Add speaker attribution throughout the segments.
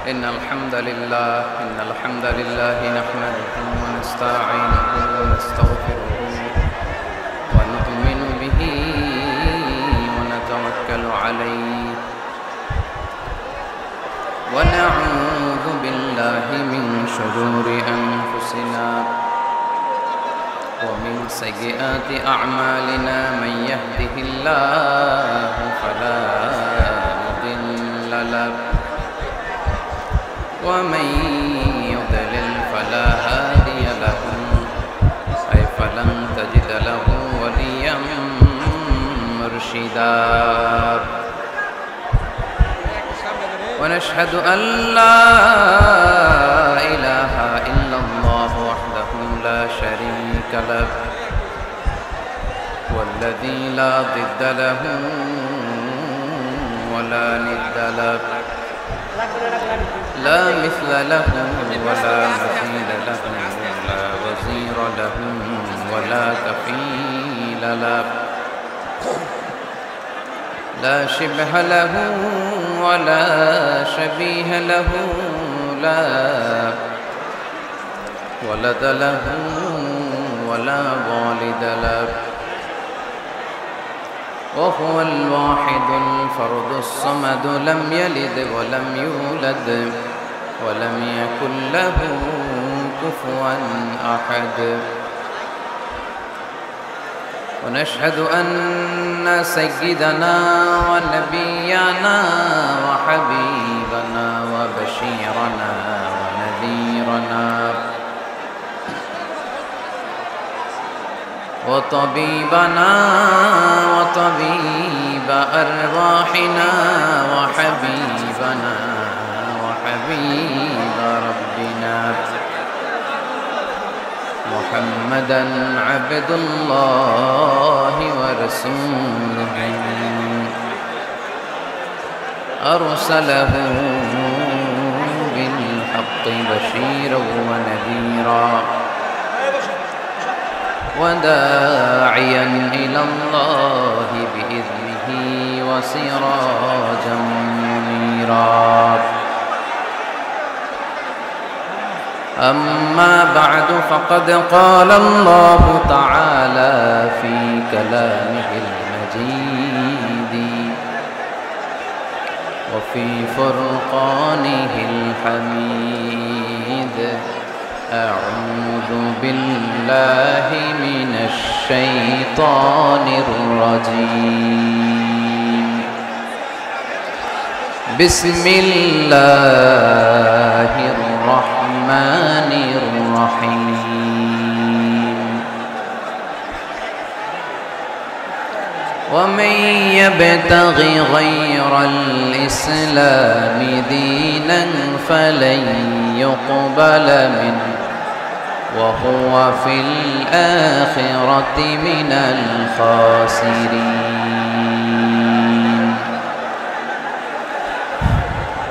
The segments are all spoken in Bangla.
Speaker 1: إن الحمد لله نحمده ونستعينه ونستغفره ونؤمن به ونتوكل عليه ونعوذ بالله من شرور أنفسنا ومن سيئات أعمالنا من يهده الله فلا مضل له ومن يضلل فلا هادي له فلن تجد له وليا مرشدا ونشهد أن لا إله إلا الله وحده لا شريك له والذي لا ضد له ولا ند له لا مثل له ولا مثيل له ولا وزير له ولا كفيل له لا شبه له ولا شبيه له لا ولد له ولا والد له وهو الواحد الفرد الصمد لم يلد ولم يولد ولم يكن له كفوا أحد ونشهد أن سيدنا ونبينا وحبيبنا وبشيرنا ونذيرنا وطبيبنا وطبيب أرواحنا وحبيبنا وحبيب ربنا محمدا عبد الله ورسوله أرسله بالحق بشيرا ونذيرا وداعيا إلى الله بإذنه وسراجا منيرا أما بعد فقد قال الله تعالى في كلامه المجيد وفي فرقانه الحميد أعوذ بالله من الشيطان الرجيم بسم الله الرحمن الرحيم ومن يبتغ غير الإسلام دينا فلن يقبل منه وهو في الآخرة من الخاسرين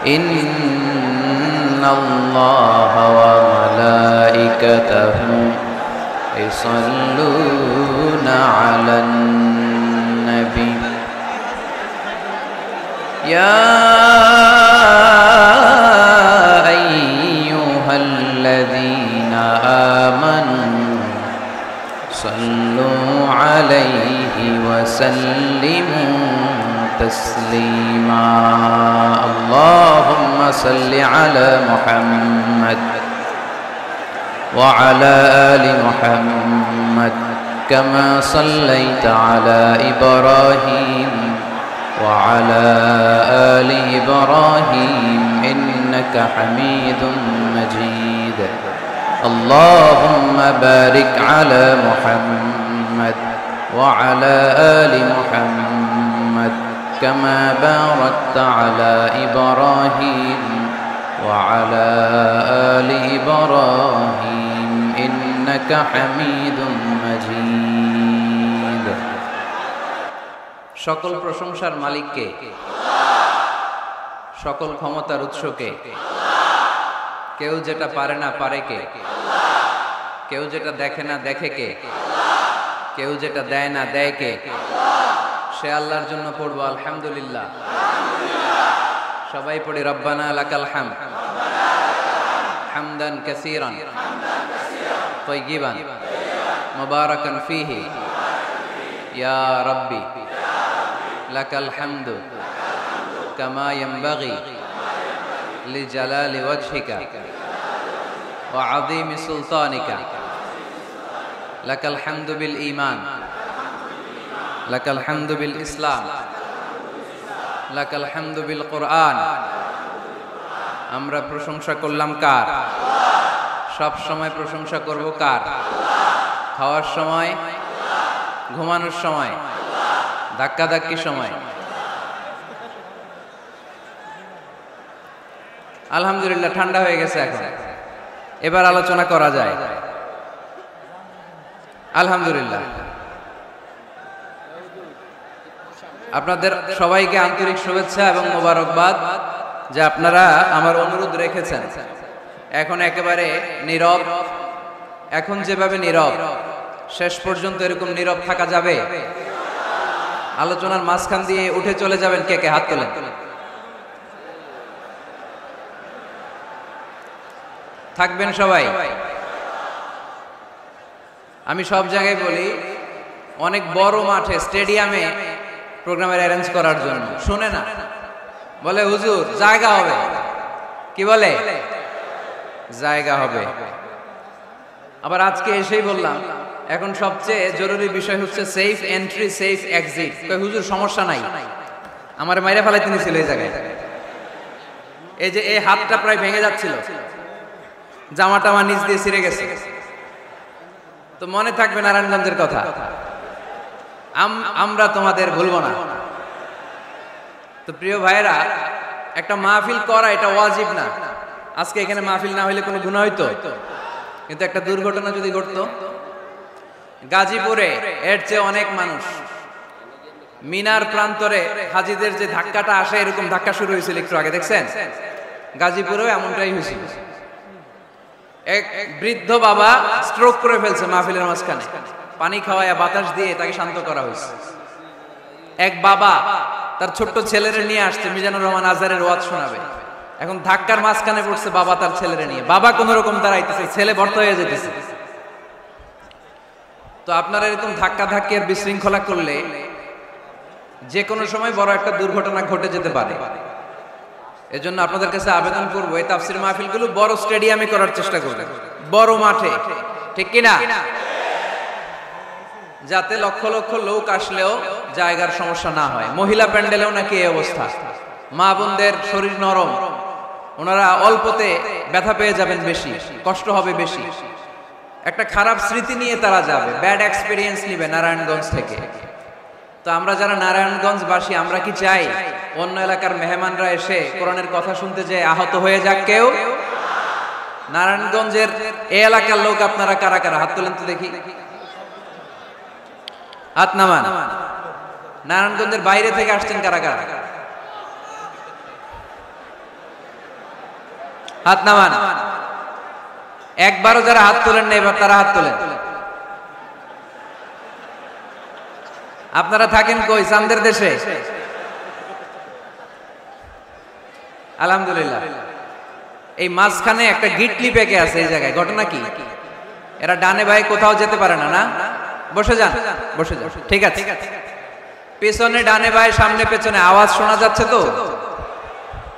Speaker 1: إن الله وملائكته يصلون على النبي يا أيها الذين آمنوا صلوا عليه وسلموا تسليما اللهم صل على محمد وعلى آل محمد كما صليت على إبراهيم وعلى آل إبراهيم إنك حميد مجيد اللهم بارك على محمد وعلى آل محمد كما باركت على إبراهيم وعلى آل إبراهيم إنك حميد مجيد সকল প্রশংসার মালিককে সকল ক্ষমতার উৎসকে কেউ যেটা পারে না পারে কে কেউ যেটা দেখে না দেখে কে কেউ যেটা দেয় না দেয় কে সে আল্লাহর জন্য পড়বো আলহামদুলিল্লাহ। সবাই পড়ি রব্বানা লাকাল হামদ। হামদান কাসীরান তাইয়িবান মুবারাকান ফীহি ইয়া রাব্বি লাকাল হামদু কামা ইয়ানবাগি লিজালালি ওয়াজহিকা ওয়া আযীমি সুলতানিকা লাকাল হামদু বিল ঈমান লাকাল হামদু বিল ইসলাম লাকাল হামদু বিল কুরআন। আমরা প্রশংসা করলাম কার? সব সময় প্রশংসা করব কার? খাওয়ার সময়, ঘুমানোর সময়, ধাক্কাধাক্কির সময়। আলহামদুলিল্লাহ ঠান্ডা হয়ে গেছে এখন, এবার আলোচনা করা যায়। আলহামদুলিল্লাহ আপনাদের সবাইকে আন্তরিক শুভেচ্ছা এবং মোবারকবাদ যে আপনারা আমার অনুরোধ রেখেছেন। এখন একেবারে নীরব, এখন যেভাবে নীরব শেষ পর্যন্ত এরকম নীরব থাকা যাবে? আলোচনার মাঝখান দিয়ে উঠে চলে যাবেন কে কে? হাত তোলেন। থাকবেন সবাই? আমি সব জায়গায় বলি, অনেক বড় মাঠে স্টেডিয়ামে প্রোগ্রামের অ্যারেঞ্জ করার জন্য শুনে না, বলে হুজুর জায়গা হবে। কি বলে? জায়গা হবে। আবার আজকে এসেই বললাম এখন সবচেয়ে জরুরি বিষয় হচ্ছে সেফ এন্ট্রি সেফ এক্সিট। হুজুর সমস্যা নাই, আমার মাইরা ফেলাইতে নিছিল এই জায়গায়। এই যে এই হাতটা প্রায় ভেঙে যাচ্ছিল, জামাটা আমার নিচ দিয়ে ছিঁড়ে গেছে। তো মনে থাকবে নারায়ণগঞ্জের কথা, আমরা তোমাদের ভুলবো না। তো প্রিয় ভাইরা, একটা মাহফিল করা এটা ওয়াজিব না। আজকে এখানে মাহফিল না হইলে কোনো গুনাহ হইতো? কিন্তু একটা দুর্ঘটনা যদি ঘটতো, গাজীপুরে এর চেয়ে অনেক মানুষ, মিনার প্রান্তরে হাজীদের যে ধাক্কাটা আসে এরকম ধাক্কা শুরু হয়েছিল একটু আগে, দেখছেন? গাজীপুরেও এমনটাই হয়েছিল। এক বৃদ্ধ বাবা স্ট্রোক করে ফেলছে মাহফিলের মাঝখানে, পানি খাওয়ায় বাতাস দিয়ে তাকে শান্ত করা হয়েছে। এক বাবা তার ছোট্ট ছেলেরে নিয়ে আসছে মিজানুর রহমান আজহারের ওয়াজ শোনাবে, এখন ধাক্কার মাঝখানে পড়ছে বাবা তার ছেলেরে নিয়ে। বাবা কোন রকম দাঁড়াইতেছে, ছেলে ভর্তা হয়ে যেতেছে। তো আপনারা এরকম ধাক্কা ধাক্কি আর বিশৃঙ্খলা করলে যে কোনো সময় বড় একটা দুর্ঘটনা ঘটে যেতে পারে। এজন্য আপনাদের কাছে আবেদন করবো, এই তাফসীর মাহফিলগুলো বড় স্টেডিয়ামে করার চেষ্টা করবেন, বড় মাঠে, ঠিক কিনা? যাতে লক্ষ লক্ষ লোক আসলেও জায়গার সমস্যা না হয়। মহিলা প্যান্ডেলেও নাকি এই অবস্থা, মা বোনদের শরীর নরম, ওনারা অল্পতে ব্যথা পেয়ে যাবেন বেশি, কষ্ট হবে বেশি, একটা খারাপ স্মৃতি নিয়ে তারা যাবে, ব্যাড এক্সপেরিয়েন্স নিবে নারায়ণগঞ্জ থেকে। তো আমরা যারা নারায়ণগঞ্জবাসী, আমরা কি চাই অন্য এলাকার মেহমানরা এসে কোরআনের কথা শুনতে যেয়ে আহত হয়ে যাক কেউ? নারায়ণগঞ্জের এই এলাকার লোক আপনারা কারা কারা? হাত তোলেন তো দেখি, হাত নামান। নারায়ণগঞ্জের বাইরে থেকে আসছেন কারা কারা? হাত নামান। একবারও যারা হাত তোলেন না এবার তারা হাত তোলেন। আপনারা থাকেন কই? চান্দের দেশে? আলহামদুলিল্লাহ। এই মাঝখানে একটা গিটলি পেকে আছে এই জায়গায়, ঘটনা কি? এরা ডানে বায়ে কোথাও যেতে পারে না, না? বসে যান, বসে যান, ঠিক আছে। পেছনে ডানে বায়ে সামনে পেছনে আওয়াজ শোনা যাচ্ছে তো?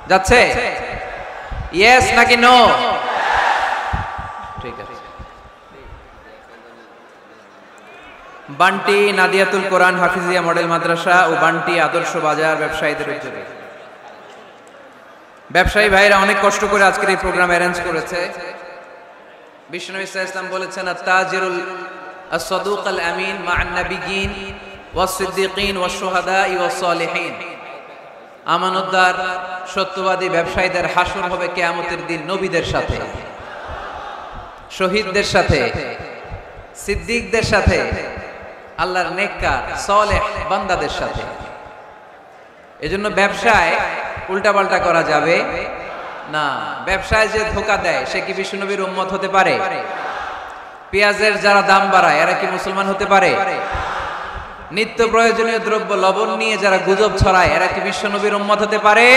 Speaker 1: যাচ্ছে? ইয়েস নাকি নো? ঠিক আছে। বান্টি নাদিয়াতুল কোরআন হাফিজিয়া মডেল মাদ্রাসা ও বান্টি আদর্শ বাজার ব্যবসায়ীদের উদ্যোগে ব্যবসায়ী ভাইরা অনেক কষ্ট করে আজকের এই প্রোগ্রাম অ্যারেঞ্জ করেছে। বিশ্বনবী সাল্লাল্লাহু আলাইহি ওয়াসাল্লাম বলেছেন, আত-তাজিরুল as-সাদুক আল-আমিন মা'আন নাবিয়্যিন ওয়াস-সিদ্দীকিন ওয়াশ-শুহাদা'i ওয়াস-সালিহিন। আমানতদার সত্যবাদী ব্যবসায়ীদের হাসর হবে কিয়ামতের দিন নবীদের সাথে, শহীদদের সাথে, সিদ্দিকদের সাথে, আল্লাহর নেককার সালেহ বান্দাদের সাথে। এজন্য ব্যবসায় উল্টাপাল্টা করা যাবে না। ব্যবসায় যে ধোঁকা দেয় সে কি বিশ্বনবীর উম্মত হতে পারে? পেঁয়াজের যারা দাম বাড়ায় এরা কি মুসলমান হতে পারে? নিত্য প্রয়োজনীয় দ্রব্য লবণ নিয়ে যারা গুজব ছড়ায় এরা কি বিশ্বনবীর উম্মত হতে পারে?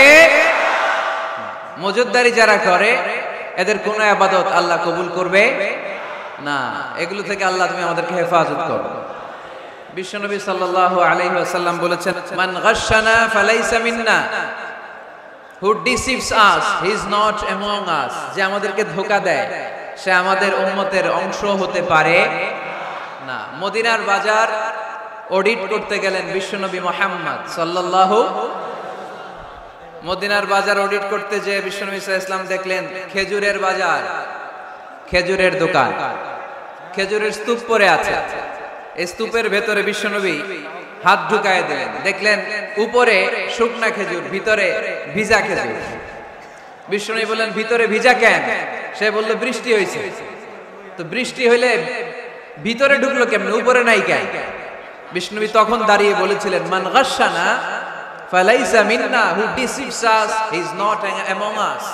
Speaker 1: মজুদদারি যারা করে এদের কোনো ইবাদত আল্লাহ কবুল করবে না। এগুলো থেকে আল্লাহ তুমি আমাদেরকে হেফাজত করো। বিশ্বনবী সাল্লাল্লাহু আলাইহি ওয়াসাল্লাম বলেছেন, মান গাশশানা ফালাইসা মিন্না, who deceives us he is not among us, যে আমাদেরকে ধোঁকা দেয় সে আমাদের উম্মতের অংশ হতে পারে না। মদিনার বাজার অডিট করতে গেলেন বিশ্বনবী মুহাম্মদ সাল্লাল্লাহু, মদিনার বাজার অডিট করতে যে বিশ্বনবী সাল্লাল্লাহু আলাইহি ওয়াসাল্লাম দেখলেন খেজুরের বাজার, খেজুরের দোকান, খেজুরের স্তূপ পড়ে আছে। এই স্তূপের ভেতরে বিশ্বনবী হাত ঢুকায় দিলেন, দেখলেন উপরে শুকনা খেজুর, ভিতরে ভিজা খেজুর। বিশ্বনবী বললেন, ভিতরে ভিজা কেন? সে বলল, বৃষ্টি হয়েছে। তো বৃষ্টি হইলে ভিতরে ঢুকলো কেমনে, উপরে নাই কেন? বিশ্বনবী তখন দাঁড়িয়ে বলেছিলেন, মান গাশশানা ফালাইসা মিন্না, who deceives us he is not among us,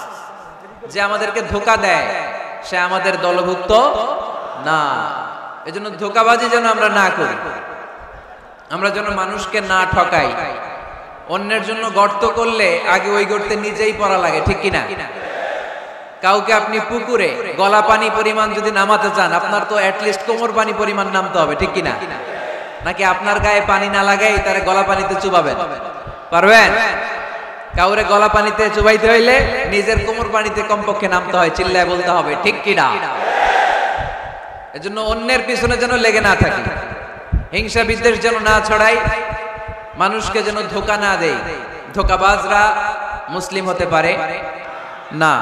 Speaker 1: যে আমাদেরকে ধোঁকা দেয় সে আমাদের দলভুক্ত না। এজন্য ধোঁকাবাজি যেন আমরা না করি, আমরা যেন মানুষকে না ঠকাই। অন্যের জন্য গর্ত করলে আগে ওই গর্তে নিজেই পড়া লাগে, ঠিক কিনা? কাউকে আপনি পুকুরে গলা পানি পরিমাণ যদি নামাতে চান, আপনার তো অ্যাটলিস্ট কোমর পানি পরিমাণ নামতে হবে, ঠিক কিনা? নাকি আপনার গায়ে পানি না লাগাই তারে গলা পানিতে চুবাবেন? পারবেন? কাউরে গলা পানিতে চুবাইতে হইলে নিজের কোমর পানিতে কমপক্ষে নামতে হয়, চিল্লায় বলতে হবে, ঠিক কিনা? এজন্য অন্যের পিছনে যেন লেগে না থাকি, হিংসা বিদ্বেষ যেন না ছড়াই, মানুষকে যেন ধোঁকা না দেই। ধোঁকাবাজরা মুসলিম হতে পারে না।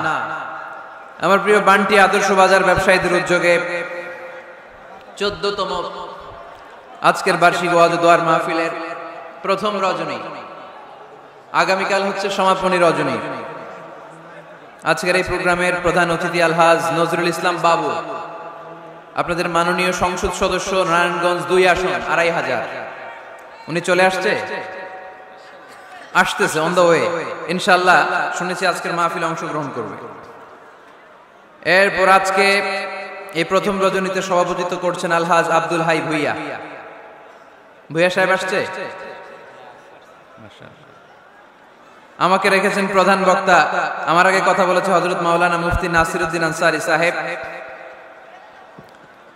Speaker 1: আমার প্রিয় বান্টি আদর্শ বাজার ব্যবসায়ীদের উদ্যোগে 14তম আজকের বার্ষিক ওয়াজ ও দোয়ার মাহফিলের প্রথম রজনী, আগামীকাল হচ্ছে সমাপনী রজনী। আজকের এই প্রোগ্রামের প্রধান অতিথি আলহাজ নজরুল ইসলাম বাবু, আপনাদের মাননীয় সংসদ সদস্য, নারায়ণগঞ্জ 2 আসন 2500, উনি চলে আসতেছে অন দ্য ওয়ে। ইনশাআল্লাহ শুনেছি আজকের মাহফিলে অংশগ্রহণ করবে। এরপর আজকে এই প্রথম রজনীতে সভাপতিত্ব করছেন আলহাজ আব্দুল হাই ভুইয়া। ভুইয়া সাহেব আসছে, আমাকে রেখেছেন প্রধান বক্তা। আমার আগে কথা বলেছে হযরত মাওলানা মুফতি নাসিরউদ্দিন আনসারী সাহেব,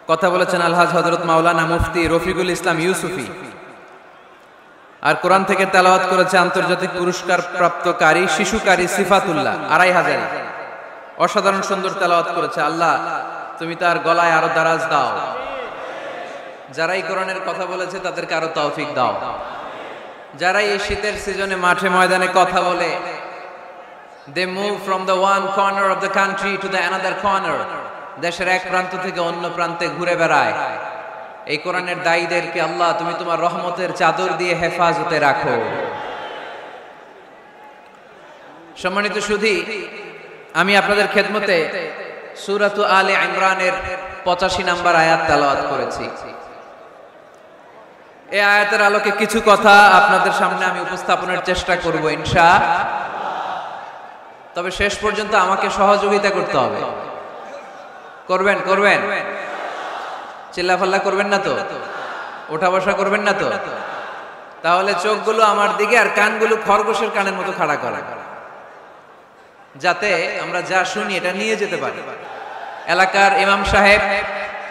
Speaker 1: কথা বলেছেন আলহাজ হযরত মাওলানা মুফতি রফিকুল ইসলাম ইউসুফি, আর কোরআন থেকে তেলাওয়াত করেছে আন্তর্জাতিক পুরস্কার প্রাপ্তকারী শিশুকারী সিফাতুল্লাহ 2500। অসাধারণ সুন্দর তেলাওয়াত করেছে। আল্লাহ তুমি তার গলায় আরো দারাজ দাও, যারা এই কোরআনের কথা বলেছে তাদেরকে আরো তৌফিক দাও। যারা এই শীতের সিজনে মাঠে ময়দানে কথা বলে, they move from the one corner of the country to the another corner, দেশের এক প্রান্ত থেকে অন্য প্রান্তে ঘুরে বেড়ায়, এই কোরআনের দায়ীদেরকে আল্লাহ তুমি তোমার রহমতের চাদর দিয়ে হেফাজতে রাখো। সম্মানিত সুধী, আমি আপনাদের খেদমতে সূরাতু আলে ইমরানের 85 নম্বর আয়াত তেলাওয়াত করেছি। এই আয়াতের আলোকে কিছু কথা আপনাদের সামনে আমি উপস্থাপনের চেষ্টা করব ইনশাআল্লাহ। তবে শেষ পর্যন্ত আমাকে সহযোগিতা করতে হবে। করবেন? চিল্লাফাল্লা করবেন না তো? ওঠা বসা করবেন না তো? তাহলে চোখগুলো আমার দিকে আর কানগুলো খরগোশের কানের মতো খাড়া করা, যাতে আমরা যা শুনি এটা নিয়ে যেতে পারি। এলাকার ইমাম সাহেব,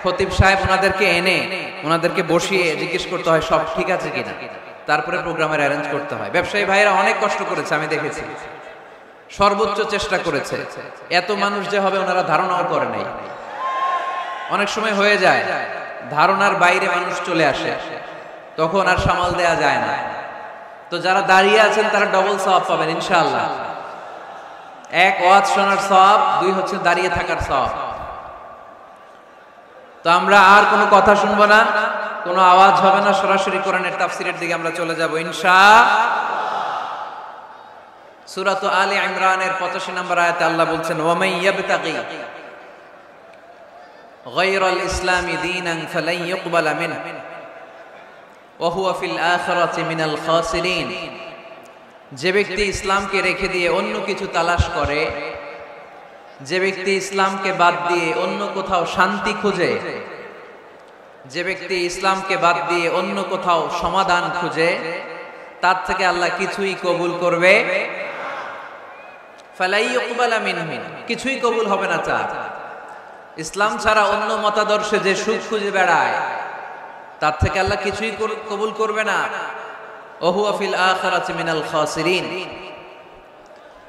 Speaker 1: খতিব সাহেব, ওনাদেরকে এনে ওনাদেরকে বসিয়ে জিজ্ঞেস করতে হয় সব ঠিক আছে কিনা, তারপরে প্রোগ্রামের অ্যারেঞ্জ করতে হয়। ব্যবসায়ী ভাইরা অনেক কষ্ট করেছে, আমি দেখেছি, সর্বোচ্চ চেষ্টা করেছে। এত মানুষ যে হবে ওনারা ধারণাও করে নাই। অনেক সময় হয়ে যায় ধারণার বাইরে মানুষ চলে আসে, তখন আর সামাল দেয়া যায় না। তো যারা দাঁড়িয়ে আছেন তারা ডবল সওয়াব পাবেন ইনশাআল্লাহ। 1 ওয়াজ শোনার সওয়াব, 2 হচ্ছে দাঁড়িয়ে থাকার সওয়াব। তো আমরা আর কোনো কথা শুনবো না, কোনো আওয়াজ হবে না, সরাসরি কোরআনের তাফসীরের দিকে আমরা চলে যাব ইনশাআল্লাহ। সূরাতু আলে ইমরানের 85 নম্বর আয়াতে আল্লাহ বলছেন, ওয়া মান ইয়াবতাগি গায়রাল ইসলামি দীনান ফালান ইউকবালা মিনহু ওয়া হুয়া ফিল আখিরাতি মিনাল খাসিরিন। যে ব্যক্তি ইসলামকে রেখে দিয়ে অন্য কিছু তালাশ করে, যে ব্যক্তি ইসলামকে বাদ দিয়ে অন্য কোথাও শান্তি খুঁজে, যে ব্যক্তি ইসলামকে বাদ দিয়ে অন্য কোথাও সমাধান খুঁজে, তার থেকে আল্লাহ কিছুই কবুল করবে। ফালাই ইউকবালা মিনহু, কিছুই কবুল হবে না তার। ইসলাম ছাড়া অন্য মতাদর্শে যে সুখ খুঁজে বেড়ায় তার থেকে আল্লাহ কিছুই কবুল করবে না। ওহুয়া ফিল আখিরাতি মিনাল খাসিরিন,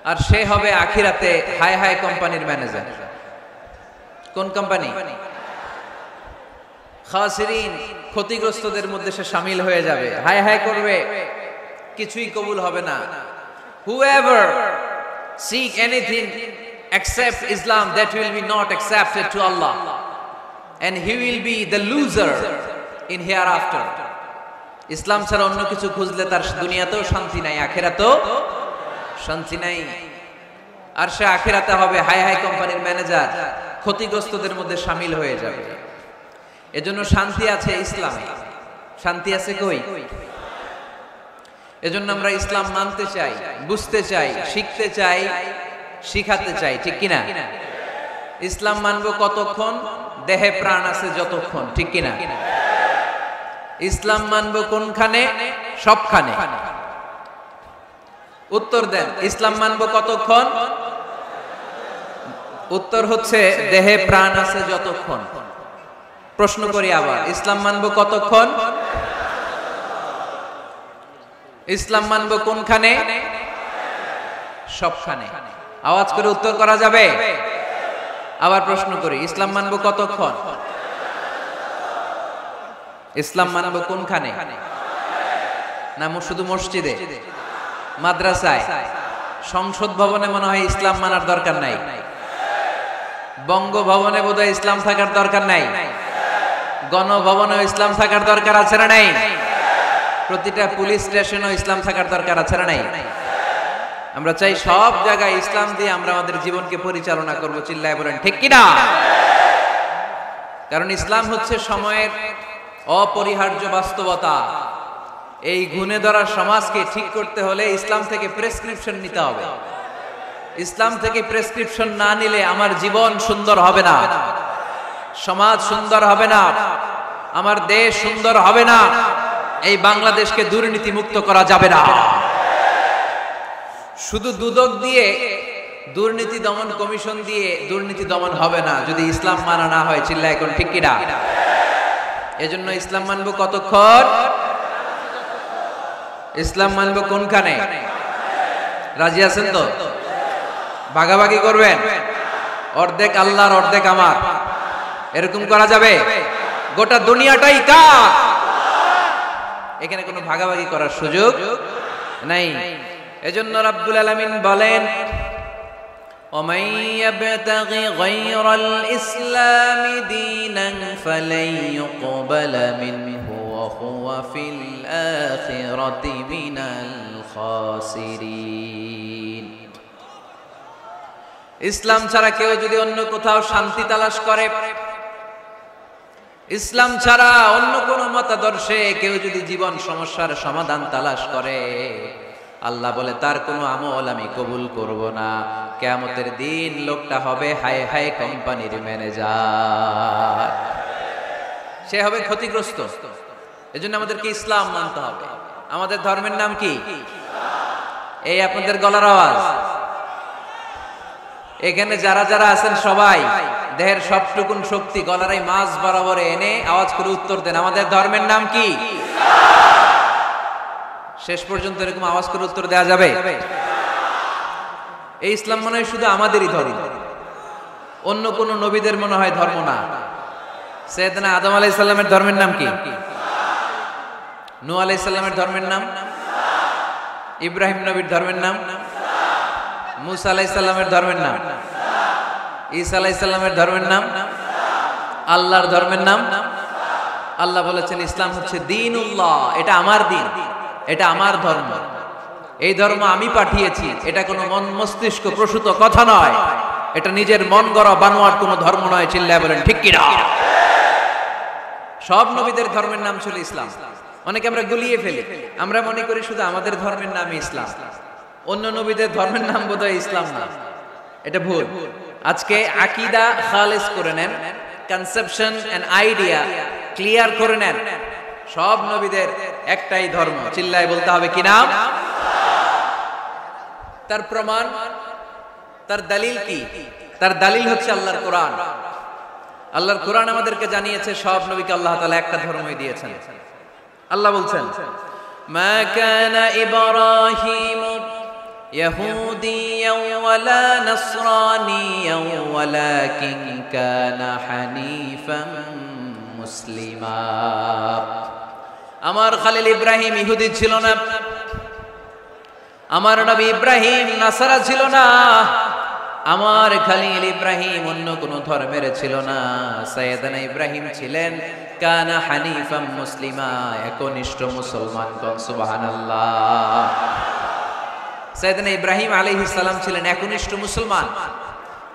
Speaker 1: আর সে হবে আখিরাতে হাই হাই কোম্পানির ম্যানেজার। কোন কোম্পানি? খাসিরিন, ক্ষতিগ্রস্তদের মধ্যে সে শামিল হয়ে যাবে, হাই হাই করবে, কিছুই কবুল হবে না। Whoever seek anything except Islam, that will be not accepted to Allah, and he will be the loser in hereafter. ইসলাম ছাড়া অন্য কিছু খুঁজলে তার দুনিয়াতেও শান্তি নাই, আখিরাতেও শান্তি নাই। আর সে আখিরাতে হবে হাই হাই কোম্পানির ম্যানেজার, ক্ষতিগ্রস্তদের মধ্যে শামিল হয়ে যাবে। এজন্য শান্তি আছে ইসলামে। শান্তি আছে কই? এজন্য আমরা ইসলাম মানতে চাই, বুঝতে চাই, শিখতে চাই, শিখাতে চাই, ঠিক কিনা? ইসলাম মানবো কতক্ষণ? দেহে প্রাণ আছে যতক্ষণ, ঠিক কিনা? ইসলাম মানবো কোনখানে? সবখানে। উত্তর দেন, ইসলাম মানবো কতক্ষণ? উত্তর হচ্ছে দেহে প্রাণ আছে যতক্ষণ। প্রশ্ন করি আবার, ইসলাম মানবো কতক্ষণ? ইসলাম মানবো কোনখানে? সবখানে। আওয়াজ করে উত্তর করা যাবে? আবার প্রশ্ন করি, ইসলাম মানবো কতক্ষণ? ইসলাম মানবো কোনখানে? না শুধু মসজিদে, মাদ্রাসায়, সংসদ ভবনে মনে হয় ইসলাম মানার দরকার নাই। বঙ্গভবনে বোধহয় ইসলাম থাকার দরকার নাই। গণভবনেও ইসলাম থাকার দরকার আছে না নাই? প্রতিটা পুলিশ স্টেশনেও ইসলাম থাকার দরকার আছে না নাই? আমরা চাই সব জায়গায় ইসলাম দিয়ে আমরা আমাদের জীবনকে পরিচালনা করব। চিল্লায় বলেন ঠিক কিনা? কারণ ইসলাম হচ্ছে সময়ের অপরিহার্য বাস্তবতা। এই গুণে ধরা সমাজকে ঠিক করতে হলে ইসলাম থেকে প্রেসক্রিপশন নিতে হবে। ইসলাম থেকে প্রেসক্রিপশন না নিলে আমার জীবন সুন্দর হবে না, সমাজ সুন্দর হবে না, আমার দেশ সুন্দর হবে না, এই বাংলাদেশকে দুর্নীতি মুক্ত করা যাবে না। শুধু দুদক দিয়ে, দুর্নীতি দমন কমিশন দিয়ে দুর্নীতি দমন হবে না যদি ইসলাম মানা না হয়। চিল্লায় এখন ঠিক কিনা? এজন্য ইসলাম মানবো কতক্ষণ? ইসলাম মানবো কোনখানে? রাজি আছেন তো? ভাগাভাগি করবেন? অর্ধেক আল্লাহর অর্ধেক আমার, এরকম করা যাবে? গোটা দুনিয়াটাই কার? এখানে কোনো ভাগাভাগি করার সুযোগ নাই। এজন্য রাব্বুল আলামিন বলেন, وَمَن يَبْتَغِ غَيْرَ الْإِسْلَامِ دِينًا فَلَن يُقْبَلَ مِنْهُ وَهُوَ فِي الْآخِرَةِ مِنَ الْخَاسِرِينَ। ইসলাম ছাড়া কেউ যদি অন্য কোথাও শান্তি তালাশ করে, ইসলাম ছাড়া অন্য কোন মতাদর্শে কেউ যদি জীবন সমস্যার সমাধান তালাশ করে, আল্লাহ বলে তার কোনো আমল আমি কবুল করব না। কিয়ামতের দিন লোকটা হবে হাই হাই কোম্পানির ম্যানেজার, সে হবে ক্ষতিগ্রস্ত। এজন্য আমাদেরকে ইসলাম মানতে হবে। আমাদের ধর্মের নাম কি? এই আপনাদের গলার আওয়াজ। এখানে যারা যারা আছেন সবাই দেহের সবটুকুন শক্তি গলার এই মাঝ বরাবর এনে আওয়াজ করে উত্তর দেন, আমাদের ধর্মের নাম কি? শেষ পর্যন্ত এরকম আওয়াজ করে উত্তর দেওয়া যাবে? এই ইসলাম মনে হয় শুধু আমাদেরই ধর্ম, অন্য কোন নবীদের মনে হয় ধর্ম না। সাইয়েদনা আদম আলাইহিস সালামের ধর্মের নাম কি? নূহ আলাইহিস সালামের ধর্মের নাম? ইব্রাহিম নবীর ধর্মের নাম? মুসা আলাইহিস সালামের ধর্মের নাম? ঈসা আলাইহিস সালামের ধর্মের নাম? আল্লাহর ধর্মের নাম? আল্লাহ বলেছেন ইসলাম হচ্ছে দ্বীনুল্লাহ, এটা আমার দ্বীন, এটা আমার ধর্ম, এই ধর্ম আমি পাঠিয়েছি। এটা কোনো মন মস্তিষ্ক প্রসূত কথা নয়, এটা নিজের মন গড়া বানোয়াট কোনো ধর্ম নয়। চিল্লায় বলেন ঠিক কিনা? সব নবীদের ধর্মের নাম ছিল ইসলাম। অনেকে আমরা গুলিয়ে ফেলি, আমরা মনে করি শুধু আমাদের ধর্মের নামই ইসলাম, অন্য নবীদের ধর্মের নাম বোধহয় ইসলাম না। এটা ভুল। আজকে আকীদা খালেস করে নেন, কনসেপশন এন্ড আইডিয়া ক্লিয়ার করে নেন। সব নবীদের একটাই ধর্ম। চিল্লায় বলতে হবে কি নাম? তার প্রমাণ তার দলিল কি? তার দলিল হচ্ছে আল্লাহর কোরআন। আল্লাহর কোরআন আমাদেরকে জানিয়েছে সব নবীকে আল্লাহ তাআলা একটা ধর্মই দিয়েছেন। আল্লাহ বলছেন, মা কানা ইব্রাহিম ইয়াহুদিয়াও ওয়ালা নাসরানিয়াও ওয়ালাকিন কানা হানিফান মুসলিমা। আমার খলিল ইব্রাহিম ইহুদি ছিল না, আমার নবী ইব্রাহিম নাসারা ছিল না, আমার খলিল ইব্রাহিম অন্য কোন ধর্মের ছিল না। সাইয়েদনা ইব্রাহিম ছিলেন কানা হানিফাম মুসলিমা, একনিষ্ঠ মুসলমান। কোন সুবহানাল্লাহ। সাইয়েদনা ইব্রাহিম আলাইহিস সালাম ছিলেন একনিষ্ঠ মুসলমান,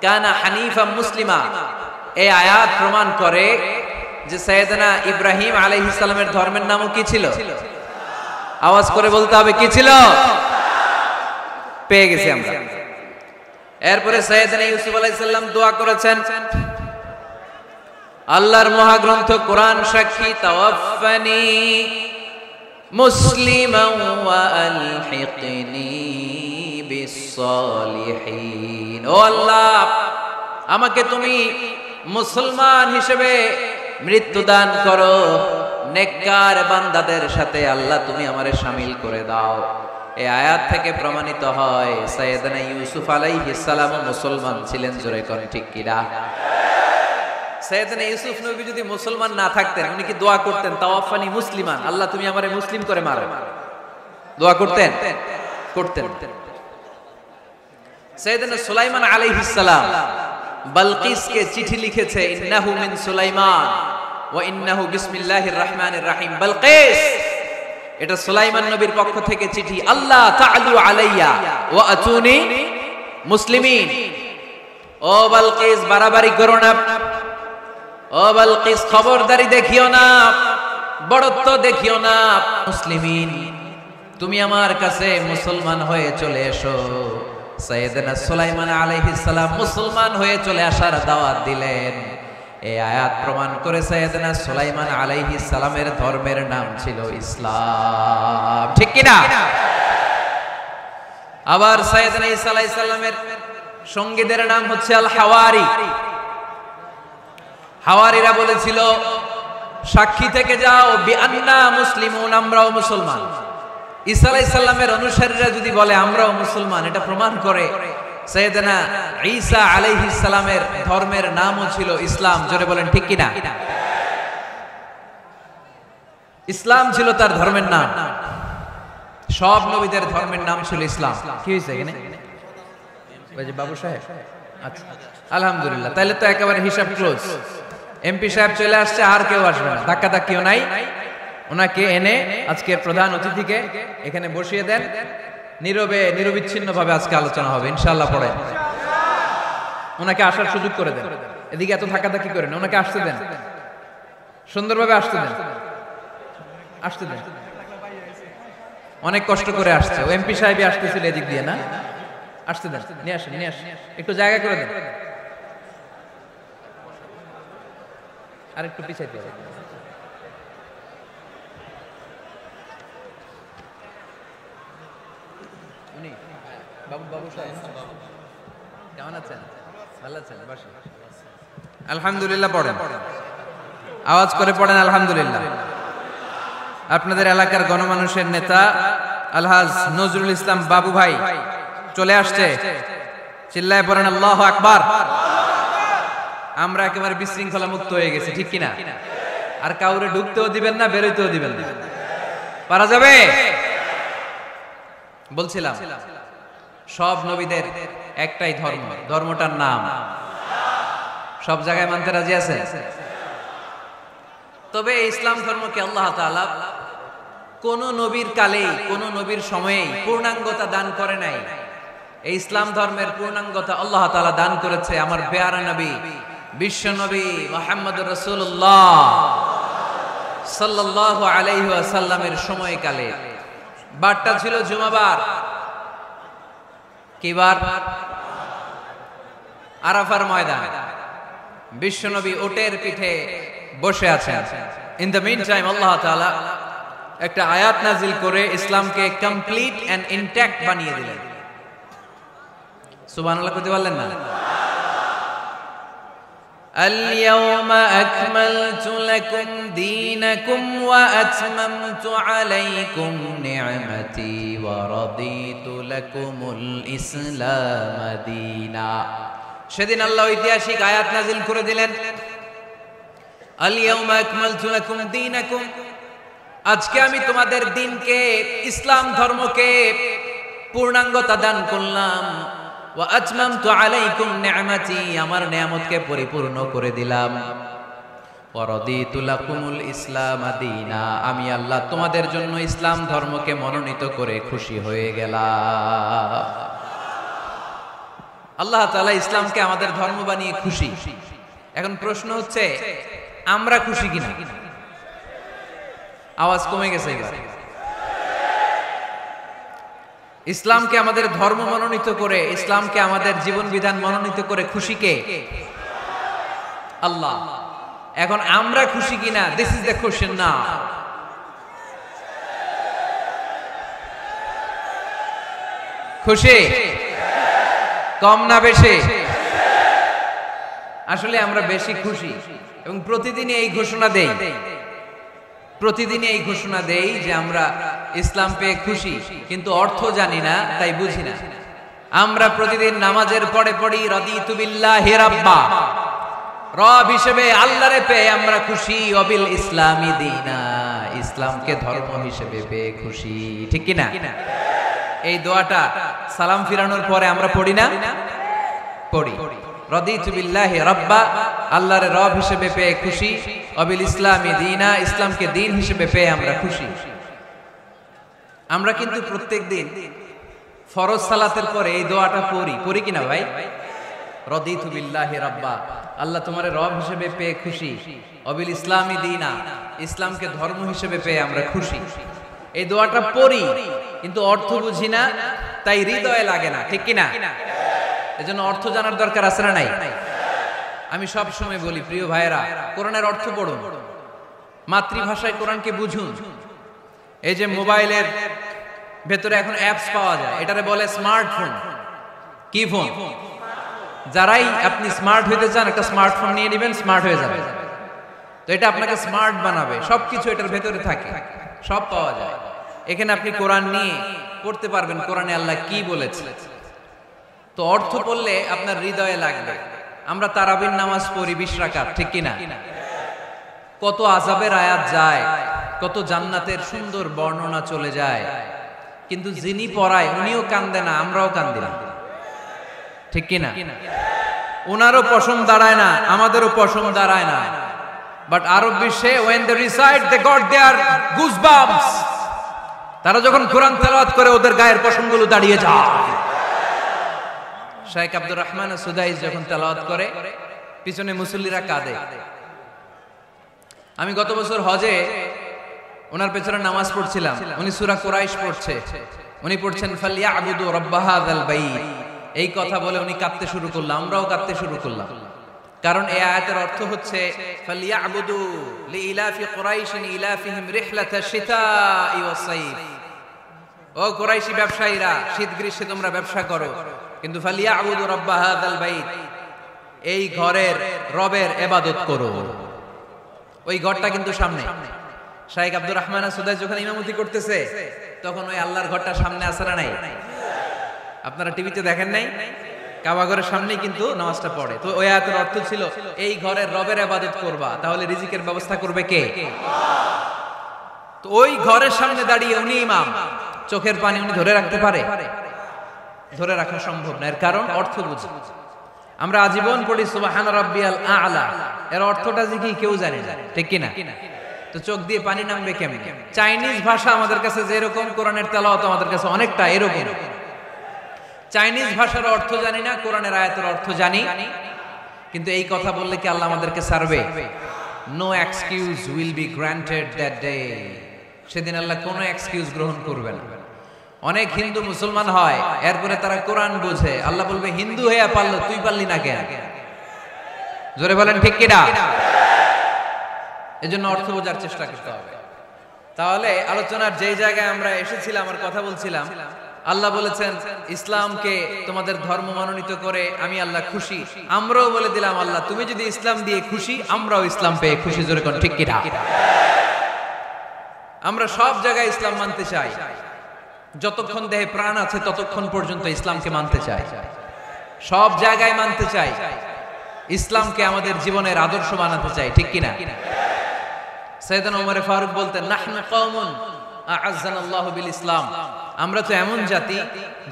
Speaker 1: কানা হানিফাম মুসলিমা। এই আয়াত প্রমাণ করে যে সাইয়েদনা ইব্রাহিম আলাইহিস সালামের ধর্মের নামও কি ছিল? আওয়াজ করে বলতে হবে, কি ছিল? পেয়ে গেছি আমরা। এরপরে সাইয়েদনা ইউসুফ আলাইহিস সালাম দোয়া করেছেন, আল্লাহর মহাগ্রন্থ কোরআন সাক্ষী, তাওয়াফফানি মুসলিমান ওয়া আলহিকনি বিস-সালিহিন। ও আল্লাহ, আমাকে তুমি মুসলমান হিসেবে মৃত্যু দান করো, নেককার বান্দাদের সাথে আল্লাহ তুমি আমারে শামিল করে দাও। এই আয়াত থেকে প্রমাণিত হয় সাইয়েদনা ইউসুফ আলাইহিস সালাম মুসলমান ছিলেন। জোরে কোন ঠিক কিনা? সাইয়েদনা ইউসুফ নবী যদি মুসলমান না থাকতেন, উনি কি দোয়া করতেন তাওয়াফানি মুসলিমান, আল্লাহ তুমি আমারে মুসলিম করে মারো? দোয়া করতেন? করতেন। সাইয়েদনা সুলাইমান আলাইহিস সালাম বালকিসকে চিঠি লিখেছে, ইন্নাহু মিন সুলাইমান ওয়া ইন্নাহু বিসমিল্লাহির রহমানির রহিম। বালকিস, এটা সুলাইমান নবীর পক্ষ থেকে চিঠি। আল্লাহ তাআলু আলাইয়া ওয়া আতুনি মুসলিমিন। ও বালকিস, বাড়াবাড়ি করো না। ও বালকিস, খবরদারি দেখিও না, বড়ত্ব দেখিও না। মুসলিমিন, তুমি আমার কাছে মুসলমান হয়ে চলে এসো। সাইয়েদনা সুলাইমান আলাইহিস সালাম মুসলমান হয়ে চলে আসার দাওয়াত দিলেন। এই আয়াত প্রমাণ করে সাইয়েদনা সুলাইমান আলাইহিস সালামের ধর্মের নাম ছিল ইসলাম। ঠিক কি না? আবার সাইয়েদনা ঈসা আলাইহিস সালামের সঙ্গীদের নাম হচ্ছে আল হাওয়ারি। হাওয়ারিরা বলেছিল, সাক্ষী থেকে যাও বিআন্না মুসলিমুন, আমরাও মুসলমান। ঈসা আলাইহিস সালামের অনুসারীরা যদি বলে আমরাও মুসলমান, এটা প্রমাণ করে সাইয়েদনা ঈসা আলাইহিস সালামের ধর্মের নামও ছিল ইসলাম। জোরে বলেন ঠিক কি না? ইসলাম ছিল তার ধর্মের নাম। সব নবীদের ধর্মের নাম ছিল ইসলাম। কি হয়েছে এখানে? ওই যে বাবু সাহেব, আচ্ছা আলহামদুলিল্লাহ, তাহলে তো একেবারে হিসাব ক্লোজ। এমপি সাহেব চলে আসছে, আর কেউ আসবে না, ধাক্কা ধাক্কিও নাই। ওনাকে এনে আজকের প্রধান অতিথিকে এখানে বসিয়ে দেন। নীরবে নিরবিচ্ছিন্ন ভাবে আজকে আলোচনা হবে ইনশাআল্লাহ। পড়ে ওনাকে আসার সুযোগ করে দেন। এদিকে এত ধাক্কাধাক্কি করেন, ওনাকে আসতে দেন, সুন্দরভাবে আসতে দেন, আসতে দেন। অনেক কষ্ট করে আসছে, ও এমপি সাহেবই আসতেছিল এদিক দিয়ে, না? আসতে দেন, নিয়ে আসেন, নিয়ে আসেন, একটু জায়গা করে দেন। আর একটু পিছাইতে হবে। বাবু সাহেব কেমন আছেন? ভালো আছেন? আলহামদুলিল্লাহ পড়েন, আওয়াজ করে পড়েন আলহামদুলিল্লাহ। আপনাদের এলাকার গণমানুষের নেতা আলহাজ নজরুল ইসলাম বাবু ভাই চলে আসছে। চিল্লায় পড়েন আল্লাহু আকবার। আমরা একেবারে বিশৃঙ্খলা মুক্ত হয়ে গেছি, ঠিক কিনা? আর কাউরে ঢুকতেও দিবেন না, বেরোইতেও দিবেন না। পারা যাবে? বলছিলাম সব নবীদের একটাই ধর্ম, ধর্মটার নাম সব জায়গায় মানতে রাজি আছে। তবে ইসলাম ধর্মকে আল্লাহ তাআলা কোন নবীর কালেই, কোন নবীর সময়েই পূর্ণাঙ্গতা দান করে নাই। এই ইসলাম ধর্মের পূর্ণাঙ্গতা আল্লাহ তাআলা দান করেছে আমার পেয়ারা নবী, বিশ্ব নবী মুহাম্মদুর রাসূলুল্লাহ সাল্লাল্লাহু আলাইহি ওয়াসাল্লামের সময়কালে। বারটা ছিল জুমাবার। কি বার? আরাফার ময়দান। বিশ্বনবী ওটের পিঠে বসে আছেন। ইন দ্য মিন টাইম আল্লাহ তাআলা একটা আয়াত নাজিল করে ইসলামকে কমপ্লিট এন্ড ইনট্যাক্ট বানিয়ে দিলেন। সুবহানাল্লাহ কইতে পারলেন না? اليوم أكملت لكم دينكم وأتممت عليكم نعمتي ورضيت لكم الإسلام دينا। সেদিন আল্লাহ ঐতিহাসিক আয়াত নাজিল করে দিলেন, اليوم أكملت لكم دينكم, আজকে আমি তোমাদের দিনকে, ইসলাম ধর্মকে পূর্ণাঙ্গতা দান করলাম। ওয়া আতমামতু আলাইকুম নি'মাতি, আমার নিয়ামতকে পরিপূর্ণ করে দিলাম। ওয়া রাদিতু লাকুমুল ইসলাম দীনা, আমি আল্লাহ তোমাদের জন্য ইসলাম ধর্মকে মনোনীত করে খুশি হয়ে গেলাম। আল্লাহ তাআলা ইসলামকে আমাদের ধর্ম বানিয়ে খুশি। এখন প্রশ্ন হচ্ছে, আমরা খুশি কিনা? আওয়াজ কমে গেছে এবার। ইসলামকে আমাদের ধর্ম মনোনীত করে, ইসলামকে আমাদের জীবন বিধান মনোনীত করে খুশি কে? আল্লাহ। এখন আমরা খুশি কিনা? দিস ইজ দ্য কোশ্চেন নাও। খুশি? কম না বেশি? আসলে আমরা বেশি খুশি এবং প্রতিদিনই এই ঘোষণা দেই, প্রতিদিনই এই ঘোষণা দেই যে আমরা ইসলাম পেয়ে খুশি, কিন্তু অর্থ জানি না, তাই বুঝি না। আমরা প্রতিদিন নামাজের পরে পড়ি রাদিতু বিল্লাহি রাব্বা, রব হিসেবে আল্লাহরে পেয়ে আমরা খুশি। ওয়াবিল ইসলামি দীনা, ইসলামকে ধর্ম হিসেবে পেয়ে খুশি। ঠিক কি না? এই দোয়াটা সালাম ফিরানোর পরে আমরা পড়ি না? পড়ি। রাদিতু বিল্লাহি রাব্বা, আল্লাহরে রব হিসেবে পেয়ে খুশি। ওয়াবিল ইসলামি দীনা, ইসলামকে দিন হিসেবে পেয়ে আমরা খুশি। আমরা কিন্তু প্রত্যেকদিন ফরজ সালাতের পরে এই দোয়াটা পড়ি কিনা ভাই? রাদিতু বিল্লাহি রাব্বা, আল্লাহ তোমারে রব হিসেবে পেয়ে খুশি। ওয়াবিল ইসলামি দীনা, ইসলামকে ধর্ম হিসেবে পেয়ে আমরা খুশি। এই দোয়াটা পড়ি কিন্তু অর্থ বুঝি না, তাই হৃদয়ে লাগে না। ঠিক কিনা? এজন্য অর্থ জানার দরকার আছে না নাই? আমি সব সময় বলি, প্রিয় ভাইয়েরা, কোরআনের অর্থ পড়ুন, মাতৃভাষায় কোরআনকে বুঝুন। এই যে মোবাইলের ভেতরে এখন অ্যাপস পাওয়া যায়, এটারে বলে স্মার্টফোন। কি ফোন? যারাই আপনি স্মার্ট হইতে চান, একটা স্মার্টফোন নিয়ে নেবেন, স্মার্ট হয়ে যাবে। তো এটা আপনাকে স্মার্ট বানাবে। সবকিছু এটার ভেতরে থাকে, সব পাওয়া যায়। এখানে আপনি কোরআন নিয়ে পড়তে পারবেন, কোরআনে আল্লাহ কি বলেছে। তো অর্থ পড়লে আপনার হৃদয়ে লাগবে। আমরা তারাবির নামাজ পড়ি 20 রাকাত, ঠিক কিনা? কত আযাবের আয়াত যায়, কত জান্নাতের সুন্দর বর্ণনা চলে যায়, কিন্তু যিনি পড়ায় উনিও কান্দে না, আমরাও কান্দি না। ঠিক কিনা? ওনারও পশম দাঁড়ায় না, আমাদেরও পশম দাঁড়ায় না। বাট আরব বিশ্বে when they recite they got their goosebumps, তারা যখন কোরআন তেলাওয়াত করে ওদের গায়ের পশমগুলো দাঁড়িয়ে যায়। শেখ আব্দুর রহমান সুদাইস যখন তেলাওয়াত করে, পিছনে মুসল্লিরা কাঁদে। আমি গত বছর হজে ওনার পেছনে নামাজ পড়ছিলাম, উনি সূরা কুরাইশ পড়ছে, উনি পড়ছেন ফালিয়াবুদু রাব্বা হাযাল বাইত। এই কথা বলে উনি কাঁদতে শুরু করলেন, আমরাও কাঁদতে শুরু করলাম। কারণ এই আয়াতের অর্থ হচ্ছে ফালিয়াবুদু লিইলাফি কুরাইশিন ইলাফিহিম রিহলাতাশ শিতাই ওয়াস সাইফ। ও কুরাইশি ব্যবসায়ীরা, শীত গ্রীষ্মে তোমরা ব্যবসা করো, কিন্তু ফালিয়াবুদু রাব্বা হাযাল বাইত, এই ঘরের রবের ইবাদত করো। ওই ঘরটা কিন্তু সামনে। শাইখ আব্দুর রহমান সুদাইস যখন ইমামতি করতেছে, তখন ওই আল্লাহর ঘরটা সামনে আছে না নাই? আপনারা টিভিতে দেখেন নাই? কাবা ঘরের সামনেই কিন্তু নামাজটা পড়ে। তো ওই আয়াতের অর্থ ছিল, এই ঘরের রবের ইবাদত করবা, তাহলে রিজিকের ব্যবস্থা করবে কে? তো ওই ঘরের সামনে দাঁড়িয়ে উনি ইমাম, চোখের পানি উনি ধরে রাখতে পারে? ধরে রাখা সম্ভব না। এর কারণ অর্থ বুঝি। আমরা আজীবন পড়ি সুবহান রাব্বিয়াল আ'লা, এর অর্থটা যে কি কেউ জানে না, ঠিক কিনা? তো চোখ দিয়ে পানি নামবে কেমনে? চাইনিজ ভাষা আমাদের কাছে যেরকম, কোরআনের তেলাওয়াত আমাদের কাছে অনেকটা এরকম। চাইনিজ ভাষার অর্থ জানি না, কোরআনের আয়াতের অর্থ জানি, কিন্তু এই কথা বললে কি আল্লাহ আমাদেরকে ছাড়বে? No excuse will be granted that day. সেদিন আল্লাহ কোনো এক্সকিউজ গ্রহণ করবে না। অনেক হিন্দু মুসলমান হয়, এরপরে তারা কোরআন বুঝে, আল্লাহ বলবে হিন্দু হয়ে পারলো, তুই পারলি না কেন? জোরে বলেন ঠিক কিনা? এজন্য অর্থ বোঝার চেষ্টা করতে হবে। তাহলে আলোচনার যেই জায়গায় আমরা এসেছিলাম আর কথা বলছিলাম, আল্লাহ বলেছেন ইসলামকে তোমাদের ধর্ম মনোনীত করে আমি আল্লাহ খুশি। আমরাও বলে দিলাম আল্লাহ তুমি যদি ইসলাম দিয়ে খুশি, আমরাও ইসলাম পেয়ে খুশি। জোরে কোন ঠিক কিনা? আমরা সব জায়গায় ইসলাম মানতে চাই, যতক্ষণ দেহে প্রাণ আছে ততক্ষণ পর্যন্ত ইসলামকে মানতে চাই, সব জায়গায় মানতে চাই, ইসলামকে আমাদের জীবনের আদর্শ বানাতে চাই, ঠিক কিনা? সাইয়েদনা ওমর ফারুক বলতেন নাহনু কওমুন আ'আজ্জানাল্লাহু বিল ইসলাম, আমরা তো এমন জাতি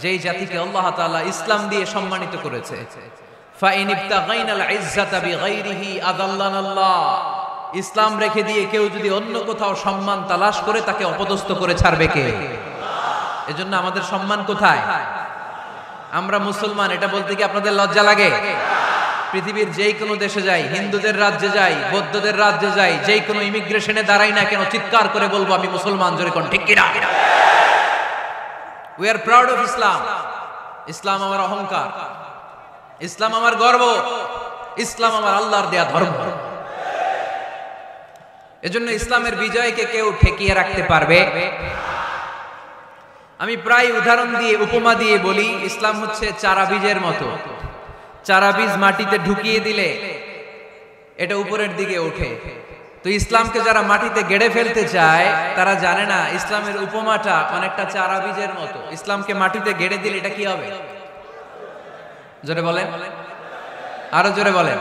Speaker 1: যেই জাতিকে আল্লাহ তাআলা ইসলাম দিয়ে সম্মানিত করেছে। ফাইন ইবতাগাইনাল ইজ্জাতা বিগাইরিহি আদাল্লানাল্লাহ, ইসলাম রেখে দিয়ে কেউ যদি অন্য কোথাও সম্মান তালাশ করে তাকে অপদস্থ করে ছাড়বে কে? এজন্য আমাদের সম্মান কোথায়? আমরা মুসলমান, এটা বলতে কি আপনাদের লজ্জা লাগে? পৃথিবীর যেই কোনো দেশে যাই, হিন্দুদের রাজ্যে যাই, বৌদ্ধদের রাজ্যে যাই, যেই কোনো ইমিগ্রেশনে দাঁড়াই না কেন, চিৎকার করে বলবো আমি মুসলমান। জোরে কোন ঠিক কিনা? We are proud of Islam. ইসলাম আমার অহংকার, ইসলাম আমার গর্ব, ইসলাম আমার আল্লাহর দেয়া ধর্ম। এজন্য ইসলামের বিজয়কে কেউ ঠেকিয়ে রাখতে পারবে? আমি প্রায় উদাহরণ দিয়ে, উপমা দিয়ে বলি, ইসলাম হচ্ছে চারা বীজের মতো। চারা বীজ মাটিতে ঢুকিয়ে দিলে এটা উপরের দিকে ওঠে। তো ইসলামকে যারা মাটিতে গেড়ে ফেলতে চায় তারা জানে না ইসলামের উপমাটা অনেকটা চারা বীজের মতো। ইসলামকে মাটিতে গেড়ে দিলে এটা কি হবে? জোরে বলেন, আরো জোরে বলেন।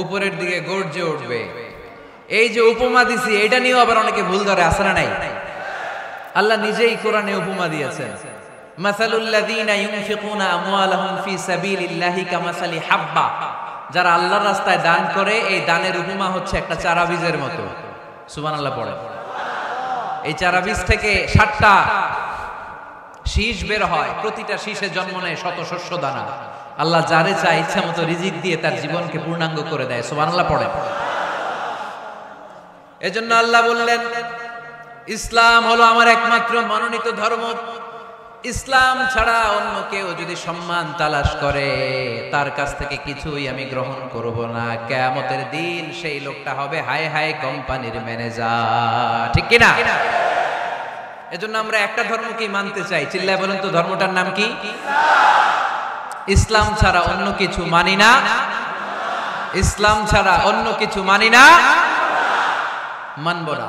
Speaker 1: উপরের দিকে গর্জে উঠবে। এই যে উপমা দিছি, এটা নিয়েও আবার অনেকে ভুল ধরে, আছে না নাই? আল্লাহ নিজেই কোরআনে উপমা দিয়েছেন, মাসালুল লাযীনা ইউনফিকুনা আমওয়ালাহুম ফি সাবিলিল্লাহি কামাসালি হাব্বা, যারা আল্লাহর রাস্তায় দান করে এই দানের উপমা হচ্ছে একটা চারা বীজের মতো। সুবহানাল্লাহ পড়ে। এই চারা বীজ থেকে 60টা শীষ বের হয়, প্রতিটা শীষে জন্ম নেয় শত শস্য দানা। আল্লাহ যারে চায় ইচ্ছা মতো রিজিক দিয়ে তার জীবনকে পূর্ণাঙ্গ করে দেয়। সুবহানাল্লাহ পড়ে। এজন্য আল্লাহ বললেন ইসলাম হলো আমার একমাত্র মনোনীত ধর্ম। ইসলাম ছাড়া অন্য কেউ যদি সম্মান তালাশ করে তার কাছ থেকে কিছুই আমি গ্রহণ করব না। কিয়ামতের দিন সেই লোকটা হবে হায় হায় কোম্পানির ম্যানেজার, ঠিক কিনা? এজন্য আমরা একটা ধর্মকেই মানতে চাই। চিল্লায় বলেন তো ধর্মটার নাম কি? ইসলাম ছাড়া অন্য কিছু মানি না, ইসলাম ছাড়া অন্য কিছু মানি না, মানব না।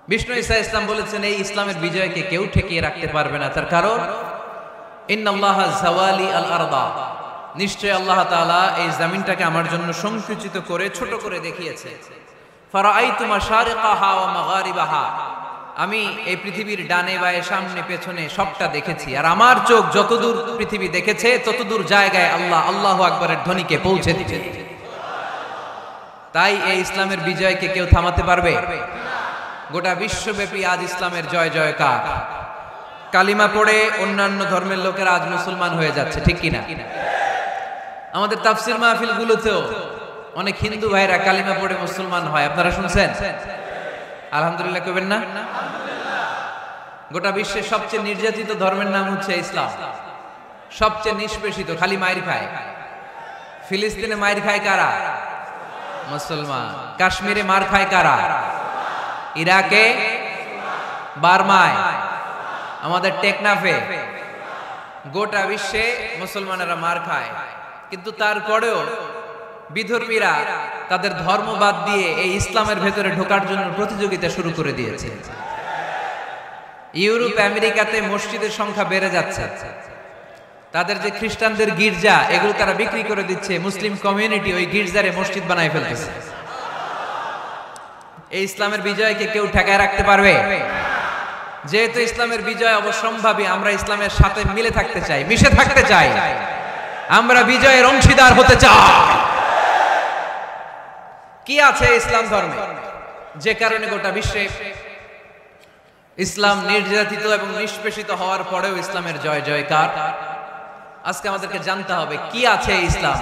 Speaker 1: বিষ্ণু ঈসা ইসলাম বলেছেন এই ইসলামের বিজয়কে কেউ ঠেকিয়ে রাখতে পারবে না। তার কারণ ইন্নাল্লাহা যাওয়ালি আল আরদা, নিশ্চয় আল্লাহ তাআলা এই জমিনটাকে আমার জন্য সংকুচিত করে ছোট করে দেখিয়েছে। ফারাআইতু মাশারিকাহা ওয়া মাগারিবাহা, আমি এই পৃথিবীর ডানে বায়ে সামনে পেছনে সবটা দেখেছি। আর আমার চোখ যতদূর পৃথিবী দেখেছে ততদূর জায়গায় আল্লাহ আল্লাহু আকবারের ধ্বনিকে পৌঁছে দিয়েছে। তাই এই ইসলামের বিজয়কে কেউ থামাতে পারবে? গোটা বিশ্বব্যাপী আজ ইসলামের জয় জয়কার। কালিমা পড়ে অন্যান্য ধর্মের লোকেরা আজ মুসলমান হয়ে যাচ্ছে, ঠিক কিনা? আমাদের তাফসীর মাহফিল গুলোতেও অনেক হিন্দু ভাইরা কালিমা পড়ে মুসলমান হয়, আপনারা শুনছেন? আলহামদুলিল্লাহ কইবেন না? গোটা বিশ্বের সবচেয়ে নির্যাতিত ধর্মের নাম হচ্ছে ইসলাম, সবচেয়ে নিষ্পেষিত, খালি মাইর খায়। ফিলিস্তিনে মাইর খায় কারা? মুসলমান। কাশ্মীরে মার খায় কারা? ইরাকে, বার্মায়, আমাদের টেকনাফে, গোটা বিশ্বে মুসলমানেরা মার খায়। কিন্তু তারপরেও বিধর্মীরা তাদের ধর্ম বাদ দিয়ে এই ইসলামের ভেতরে ঢোকার জন্য প্রতিযোগিতা শুরু করে দিয়েছে। ইউরোপ আমেরিকাতে মসজিদের সংখ্যা বেড়ে যাচ্ছে। তাদের যে খ্রিস্টানদের গির্জা, এগুলো তারা বিক্রি করে দিচ্ছে। মুসলিম কমিউনিটি ওই গির্জারে মসজিদ বানায় ফেলতেছে। এই ইসলামের বিজয়কে কেউ ঠেকায় রাখতে পারবে? যেহেতু ইসলামের বিজয় অবশ্যম্ভাবী, আমরা ইসলামের সাথে মিলে থাকতে চাই, মিশে থাকতে চাই, আমরা বিজয়ের অংশীদার হতে চাই। কি আছে ইসলাম ধর্মে যে কারণে গোটা বিশ্বে ইসলাম নির্যাতিত এবং নিষ্পেষিত হওয়ার পরেও ইসলামের জয় জয়কার? আজকে আমাদেরকে জানতে হবে কি আছে ইসলাম।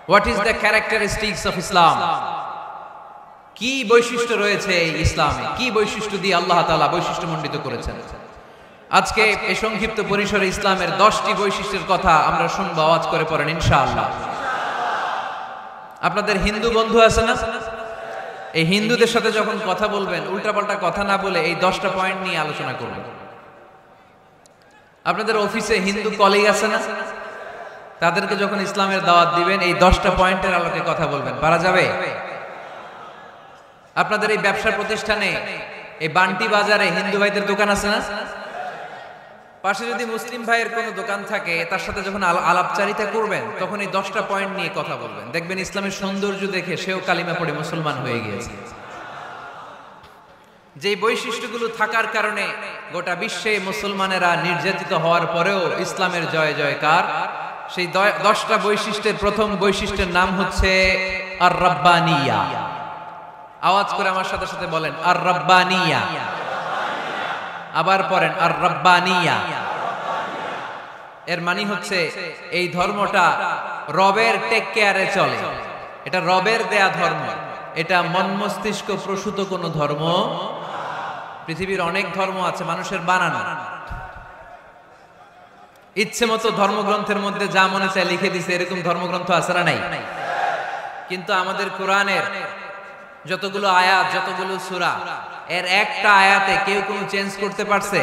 Speaker 1: What is the characteristics of Islam? কি বৈশিষ্ট্য রয়েছে এই ইসলামে? কি বৈশিষ্ট্য দিয়ে আল্লাহ তাআলা বৈশিষ্ট্যমণ্ডিত করেছেন? আজকে এই সংক্ষিপ্ত পরিসরে ইসলামের 10টি বৈশিষ্ট্যের কথা আমরা শুনবো, আওয়াজ করে পড়েন ইনশাআল্লাহ। আপনাদের হিন্দু বন্ধু আছে না? এই হিন্দুদের সাথে যখন কথা বলবেন উল্টাপাল্টা কথা না বলে এই 10টা পয়েন্ট নিয়ে আলোচনা করবেন। আপনাদের অফিসে হিন্দু কলিগ আছে না? তাদেরকে যখন ইসলামের দাওয়াত দিবেন এই 10টা পয়েন্টের আলোকে কথা বলবেন, পারা যাবে? আপনাদের এই ব্যবসা প্রতিষ্ঠানে এই বান্টি বাজারে হিন্দু ভাইদের দোকান আছে না? পাশে যদি মুসলিম ভাইয়ের কোনো দোকান থাকে তার সাথে যখন আলাপচারিতা করবেন তখন এই 10টা পয়েন্ট নিয়ে কথা বলবেন, দেখবেন ইসলামের সৌন্দর্য দেখে সেও কালিমা পড়ে মুসলমান হয়ে গিয়েছে। যে বৈশিষ্ট্যগুলো থাকার কারণে গোটা বিশ্বে মুসলমানেরা নির্যাতিত হওয়ার পরেও ইসলামের জয় জয়কার, সেই 10টা বৈশিষ্ট্যের প্রথম বৈশিষ্ট্যের নাম হচ্ছে আর রাব্বানিয়া। আওয়াজ করে আমার সাথে সাথে বলেন আর রাব্বানিয়া। আবার পড়েন আর রাব্বানিয়া। এর মানে হচ্ছে এই ধর্মটা রবের টেক কেয়ারে চলে, এটা রবের দেয়া ধর্ম, এটা মন মস্তিষ্ক প্রসূত কোনো ধর্ম। পৃথিবীর অনেক ধর্ম আছে মানুষের বানানো, ইচ্ছে মতো ধর্মগ্রন্থের মধ্যে যা মনে চায় লিখে দিছে, এরকম ধর্মগ্রন্থ আছে না নাই? কিন্তু আমাদের কোরআনের যতগুলো আয়াত, যতগুলো সূরা, এর একটা আয়াতে কেউ কোনো চেঞ্জ করতে পারছে?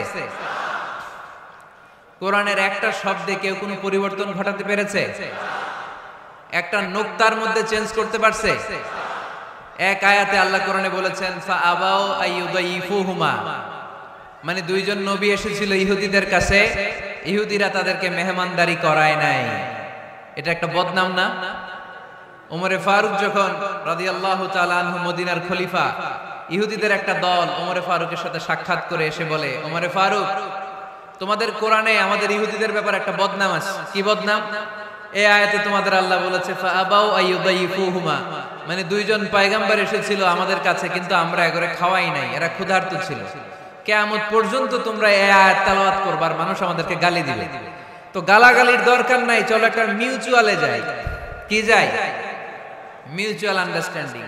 Speaker 1: কোরআনের একটা শব্দে কেউ কোনো পরিবর্তন ঘটাতে পেরেছে? একটা নুকতার মধ্যে চেঞ্জ করতে পারছে? এক আয়াতে আল্লাহ কোরআনে বলেছেন ফাআবাউ আইয়ুদাইফুহুমা, মানে দুইজন নবী এসেছিল ইহুদিদের কাছে, ইহুদিরা তাদেরকে মেহমানদারি করায় নাই। এটা একটা বদনাম না? ওমরে ফারুক যখন রাদিয়াল্লাহু তাআলা আনহু মদিনার খলিফা, ইহুদিদের একটা দল ওমরে ফারুকের সাথে সাক্ষাৎ করে এসে বলে, ওমরে ফারুক, তোমাদের কোরআনে আমাদের ইহুদিদের ব্যাপারে একটা বদনাম আছে। কি বদনাম? এই আয়াতে তোমাদের আল্লাহ বলেছে ফাআবাউ আইয়ুদাইফুহুমা, মানে দুইজন পয়গম্বর এসেছিল আমাদের কাছে কিন্তু আমরা এগরে খাওয়াই নাই, এরা ক্ষুধার্ত ছিল। কিয়ামত পর্যন্ত তোমরা এই আয়াত তেলাওয়াত করবা আর মানুষ আমাদেরকে গালি দিবে। তো গালাগালির দরকার নাই, চলো একটা মিউচুয়ালে যাই। কি যাই? Mutual understanding.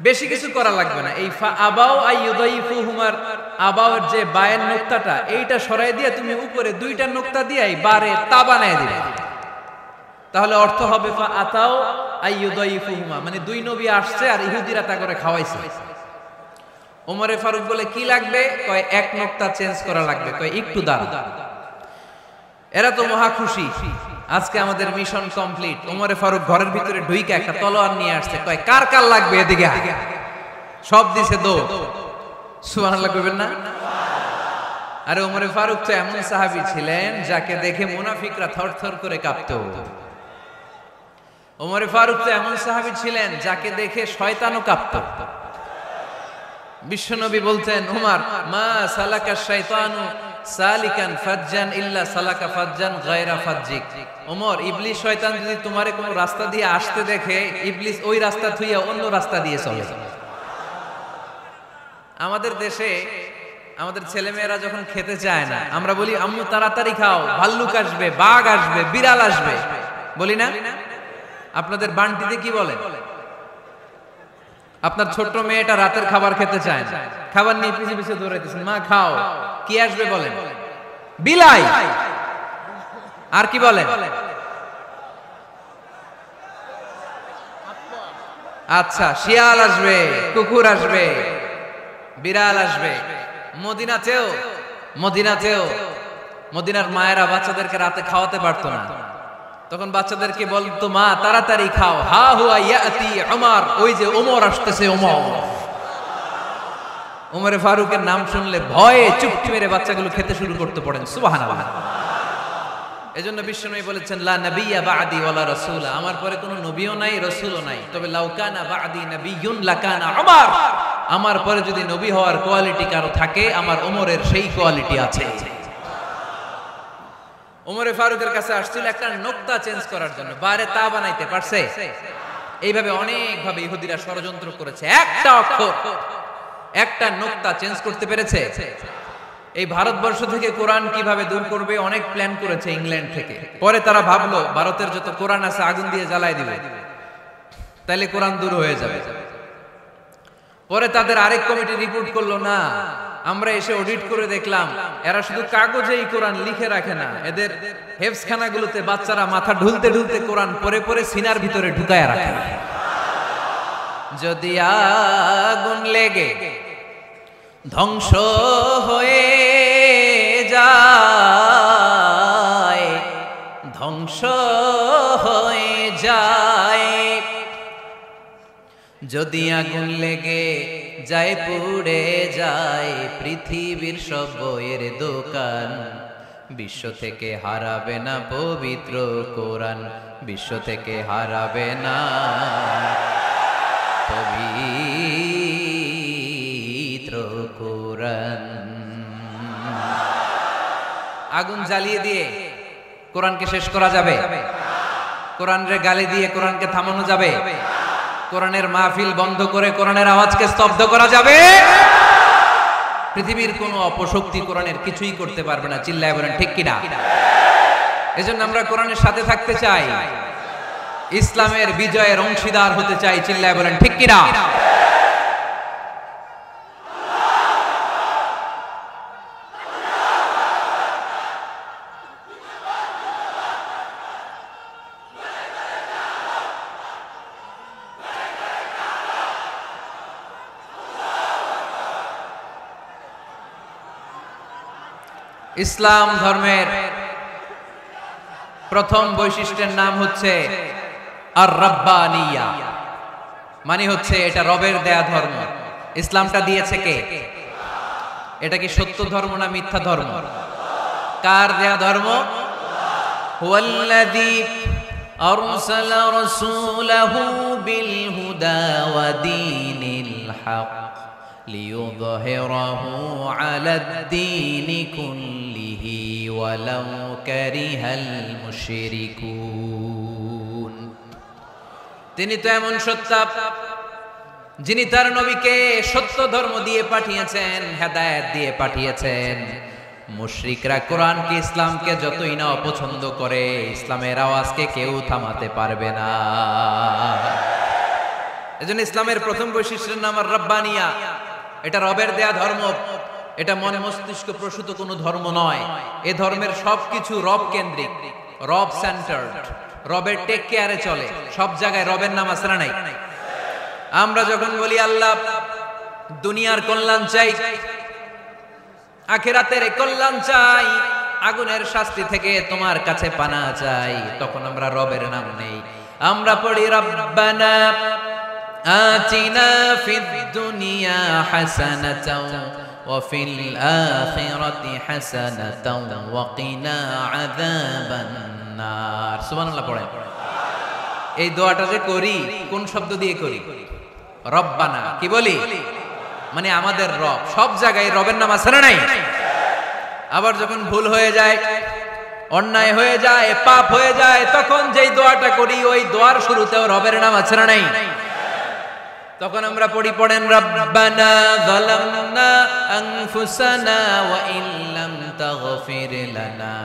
Speaker 1: বেশি কিছু করা লাগবে না। এই ফাআবাউ আইয়ুদাইফুহুমার আবাওয়ের যে বায়ের নুকতাটা, এইটা সরাই দিয়ে তুমি উপরে দুইটা নুকতা দিয়ে বারে তা বানায় দিবে, তাহলে অর্থ হবে ফাআতাউ আইয়ুদাইফুহুমা, মানে দুই নবী আসছে আর ইহুদিরা তা করে খাওয়াইছে। ওমরে ফারুক বলে কি লাগবে? কয় এক নুকতা চেঞ্জ করা লাগবে। কয় একটু দাঁড়া। এরা তো মহা খুশি, আজকে আমাদের মিশন কমপ্লিট। ওমরে ফারুক ঘরের ভিতরে ঢুইকা একটা তলোয়ার নিয়ে আসছে, কয় কার কার লাগবে এদিকে আয়। সব দিছে দৌড়। সুবহানাল্লাহ কইবেন না? আরে ওমরে ফারুক তো এমন সাহাবী ছিলেন যাকে দেখে মুনাফিকরা থরথর করে কাঁপতো। ওমরে ফারুক তো এমন সাহাবী ছিলেন যাকে দেখে শয়তানও কাঁপতো। বিশ্বনবী বলতেন, ওমর মা সালাকা শাইতানু সালিকান ফাজ্জান ইল্লা সালাকা ফাজ্জান গায়রা ফাজ্জিক। ওমর, ইবলিস শয়তান যদি তোমারে কোনো রাস্তা দিয়ে আসতে দেখে, ইবলিস ওই রাস্তা থুইয়া অন্য রাস্তা দিয়ে চলে। আমাদের দেশে আমাদের ছেলেমেয়েরা যখন খেতে চায় না, আমরা বলি আম্মু তাড়াতাড়ি খাও, ভাল্লুক আসবে, বাঘ আসবে, বিড়াল আসবে, বলি না? আপনাদের বান্টিতে কি বলেন? আপনার ছোট্ট মেয়েটা রাতের খাবার খেতে চায় না, খাবার নিয়ে পিছে পিছে দৌড়াইতেছেন, মা খাও, কি আসবে বলেন? বিলাই। আর কি বলেন? আচ্ছা, শিয়াল আসবে, কুকুর আসবে, বিড়াল আসবে। মদিনাতেও মদিনার মায়েরা বাচ্চাদেরকে রাতে খাওয়াতে পারতো না, তখন বাচ্চাদেরকে বলতো মা তাড়াতাড়ি খাও, হা হুয়া ইয়াতি উমর, ওই যে ওমর আসতেছে। ওমরে ফারুকের নাম শুনলে ভয়ে চুপটি মেরে বাচ্চাগুলো খেতে শুরু করতে পড়েন। সুবহানাল্লাহ। এজন্য বিশ্বনবী বলেছেন লা নাবিয়্যা বা'দি ওয়ালা রাসূলা, আমার পরে কোনো নবীও নাই, রাসূলও নাই, তবে লাউ কানা বা'দি নাবিয়্যুন লাকানা উমর, আমার পরে যদি নবী হওয়ার কোয়ালিটি কারো থাকে, আমার ওমরের সেই কোয়ালিটি আছে। ওমরে ফারুকের কাছে আসছিল একটা নুকতা চেঞ্জ করার জন্য, বারে তা বানাইতে পারছে? এইভাবে অনেক ভাবে ইহুদিরা ষড়যন্ত্র করেছে, একটা অক্ষর, একটা নুকতা চেঞ্জ করতে পেরেছে? এই ভারতবর্ষ থেকে কোরআন কিভাবে দূর করবে অনেক প্ল্যান করেছে ইংল্যান্ড থেকে। পরে তারা ভাবলো ভারতের যত কোরআন আছে আগুন দিয়ে জ্বালাই দিবে, তাইলে কোরআন দূর হয়ে যাবে। পরে তাদের আরেক কমিটি রিপোর্ট করলো, না, আমরা এসে অডিট করে দেখলাম এরা শুধু কাগজেই কোরআন লিখে রাখে না, এদের হেফজখানাগুলোতে বাচ্চারা মাথা ঢুলতে ঢুলতে কোরআন পরে পরে সিনার ভিতরে ঢুকায় রাখে। যদি আগুন লেগে ধ্বংস হয়ে যায় যায়, যদি আগুন লেগে যায় পুড়ে যায় পৃথিবীর সব বইয়ের দোকান, বিশ্ব থেকে হারাবে না পবিত্র কোরআন, বিশ্ব থেকে হারাবে না পবিত্র কোরআন। আগুন জ্বালিয়ে দিয়ে কোরআনকে শেষ করা যাবে? কোরআনের গালি দিয়ে কোরআনকে থামানো যাবে? কোরআনের মাহফিল বন্ধ করে কোরআনের আওয়াজকে স্তব্ধ করা যাবে? পৃথিবীর কোন অপশক্তি কোরআনের কিছুই করতে পারবে না। চিল্লায় বলেন ঠিক কিনা? এজন্য আমরা কোরআনের সাথে থাকতে চাই, ইসলামের বিজয়ের অংশীদার হতে চাই। চিল্লায় বলেন ঠিক কিনা? ইসলাম ধর্মের প্রথম বৈশিষ্ট্যের নাম হচ্ছে আর রাব্বানিয়া, মানে হচ্ছে এটা রবের দেয়া ধর্ম। ইসলামটা দিয়েছে কে? এটা কি সত্য ধর্ম না মিথ্যা ধর্ম? কার দেয়া ধর্ম? হুয়াল্লাযী আরসালা রাসূলাহু বিল হুদা ওয়া দীনিল হক লিইয়ুযহিরাহু আলাদ-দীনি কুল্লিহি ওয়ালাউ কারিহাল মুশরিকুন। তিনি তো এমন সত্তা যিনি তার নবীকে সত্য ধর্ম দিয়ে পাঠিয়েছেন, হেদায়েত দিয়ে পাঠিয়েছেন। মুশরিকরা কোরআনকে, ইসলামকে যতই না অপছন্দ করে, ইসলামের আওয়াজকে কেউ থামাতে পারবে না। এজন্য ইসলামের প্রথম বৈশিষ্ট্যের নাম আর রাব্বানিয়া। এটা রবের দেয়া ধর্ম, এটা মন মস্তিষ্ক প্রসূত কোনো ধর্ম নয়। এ ধর্মের সবকিছু রব কেন্দ্রিক, রব সেন্টার্ড, রবের টেক কেয়ারে চলে। সব জায়গায় রবের নাম আছে না নাই? আমরা যখন বলি আল্লাহ দুনিয়ার কল্যাণ চাই, আখিরাতের কল্যাণ চাই, আগুনের শাস্তি থেকে তোমার কাছে পানা চাই, তখন আমরা রবের নাম নেই। আমরা পড়ি রব্বানা আতিনা ফিদ দুনিয়া হাসানাতাও ওয়া ফিল আখিরাতি হাসানাতাও ওয়া কিনা আযাবান নার। সুবহানাল্লাহ পড়েন। এই দোয়াটা যে করি কোন শব্দ দিয়ে করি? রব্বানা। কি বলি? মানে আমাদের রব। সব জায়গায় রবের নাম আছে না নাই? আবার যখন ভুল হয়ে যায়, অন্যায় হয়ে যায়, পাপ হয়ে যায়, তখন যেই দোয়াটা করি ওই দোয়ার শুরুতেও রবের নাম আছে না নাই? তখন আমরা পড়েন রব্বানা যালামনা আনফুসানা ওয়া ইল্লাম তাগফির লানা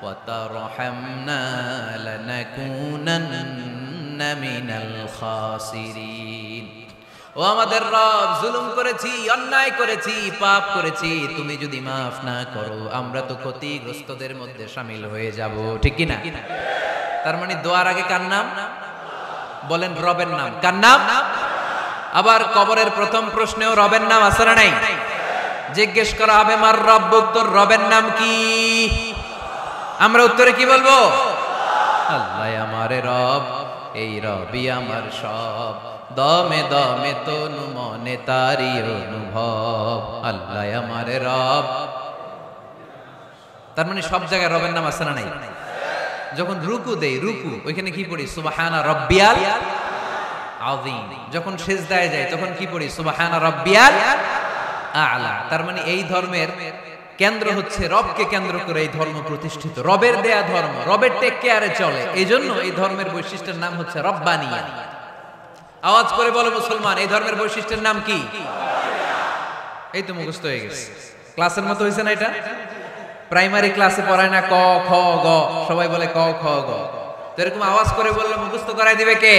Speaker 1: ওয়া তারহামনা লানাকুনান্না মিনাল খাসিরিন। ও আমাদের রব, জুলুম করেছি, অন্যায় করেছি, পাপ করেছি, তুমি যদি মাফ না করো আমরা তো ক্ষতিগ্রস্তদের মধ্যে শামিল হয়ে যাব। ঠিক কি না? তার মানে দোয়ার আগে কার নাম? বলেন রবের নাম। কার নাম? আবার কবরের প্রথম প্রশ্নেও রবের নাম আছে না নাই? জিজ্ঞেস করা হবে মার রব্বুক, তোর রবের নাম কি? আমরা উত্তরে কি বলবো? আল্লাহ আমারে রব, এই রবই আমার সব, দমে দমে তনু মনে তারি অনুভব, আল্লাহ আমারে রব। তার মানে সব জায়গায় রবের নাম আছে না নাই? যখন রুকু দেই, রুকু ওইখানে কি পড়ি? সুবহানা রাব্বিয়াল আযীম। যখন সিজদায় যাই তখন কি পড়ি? সুবহানা রাব্বিয়াল আ'লা। তার মানে এই ধর্মের কেন্দ্র হচ্ছে রবকে কেন্দ্র করে এই ধর্ম প্রতিষ্ঠিত, রবের দেয়া ধর্ম, রবের টেক কেয়ারে চলে। এই জন্য এই ধর্মের বৈশিষ্ট্যের নাম হচ্ছে রব্বানিয়া। আওয়াজ করে বলো মুসলমান, এই ধর্মের বৈশিষ্ট্যের নাম কি? এই তো মুখস্থ হয়ে গেছে। ক্লাসের মতো হয়েছে না এটা? প্রাইমারি ক্লাসে পড়ায় না ক খ গ, সবাই বলে ক খ গ। তো এরকম আওয়াজ করে বললে মুখস্থ করাই দিবে কে?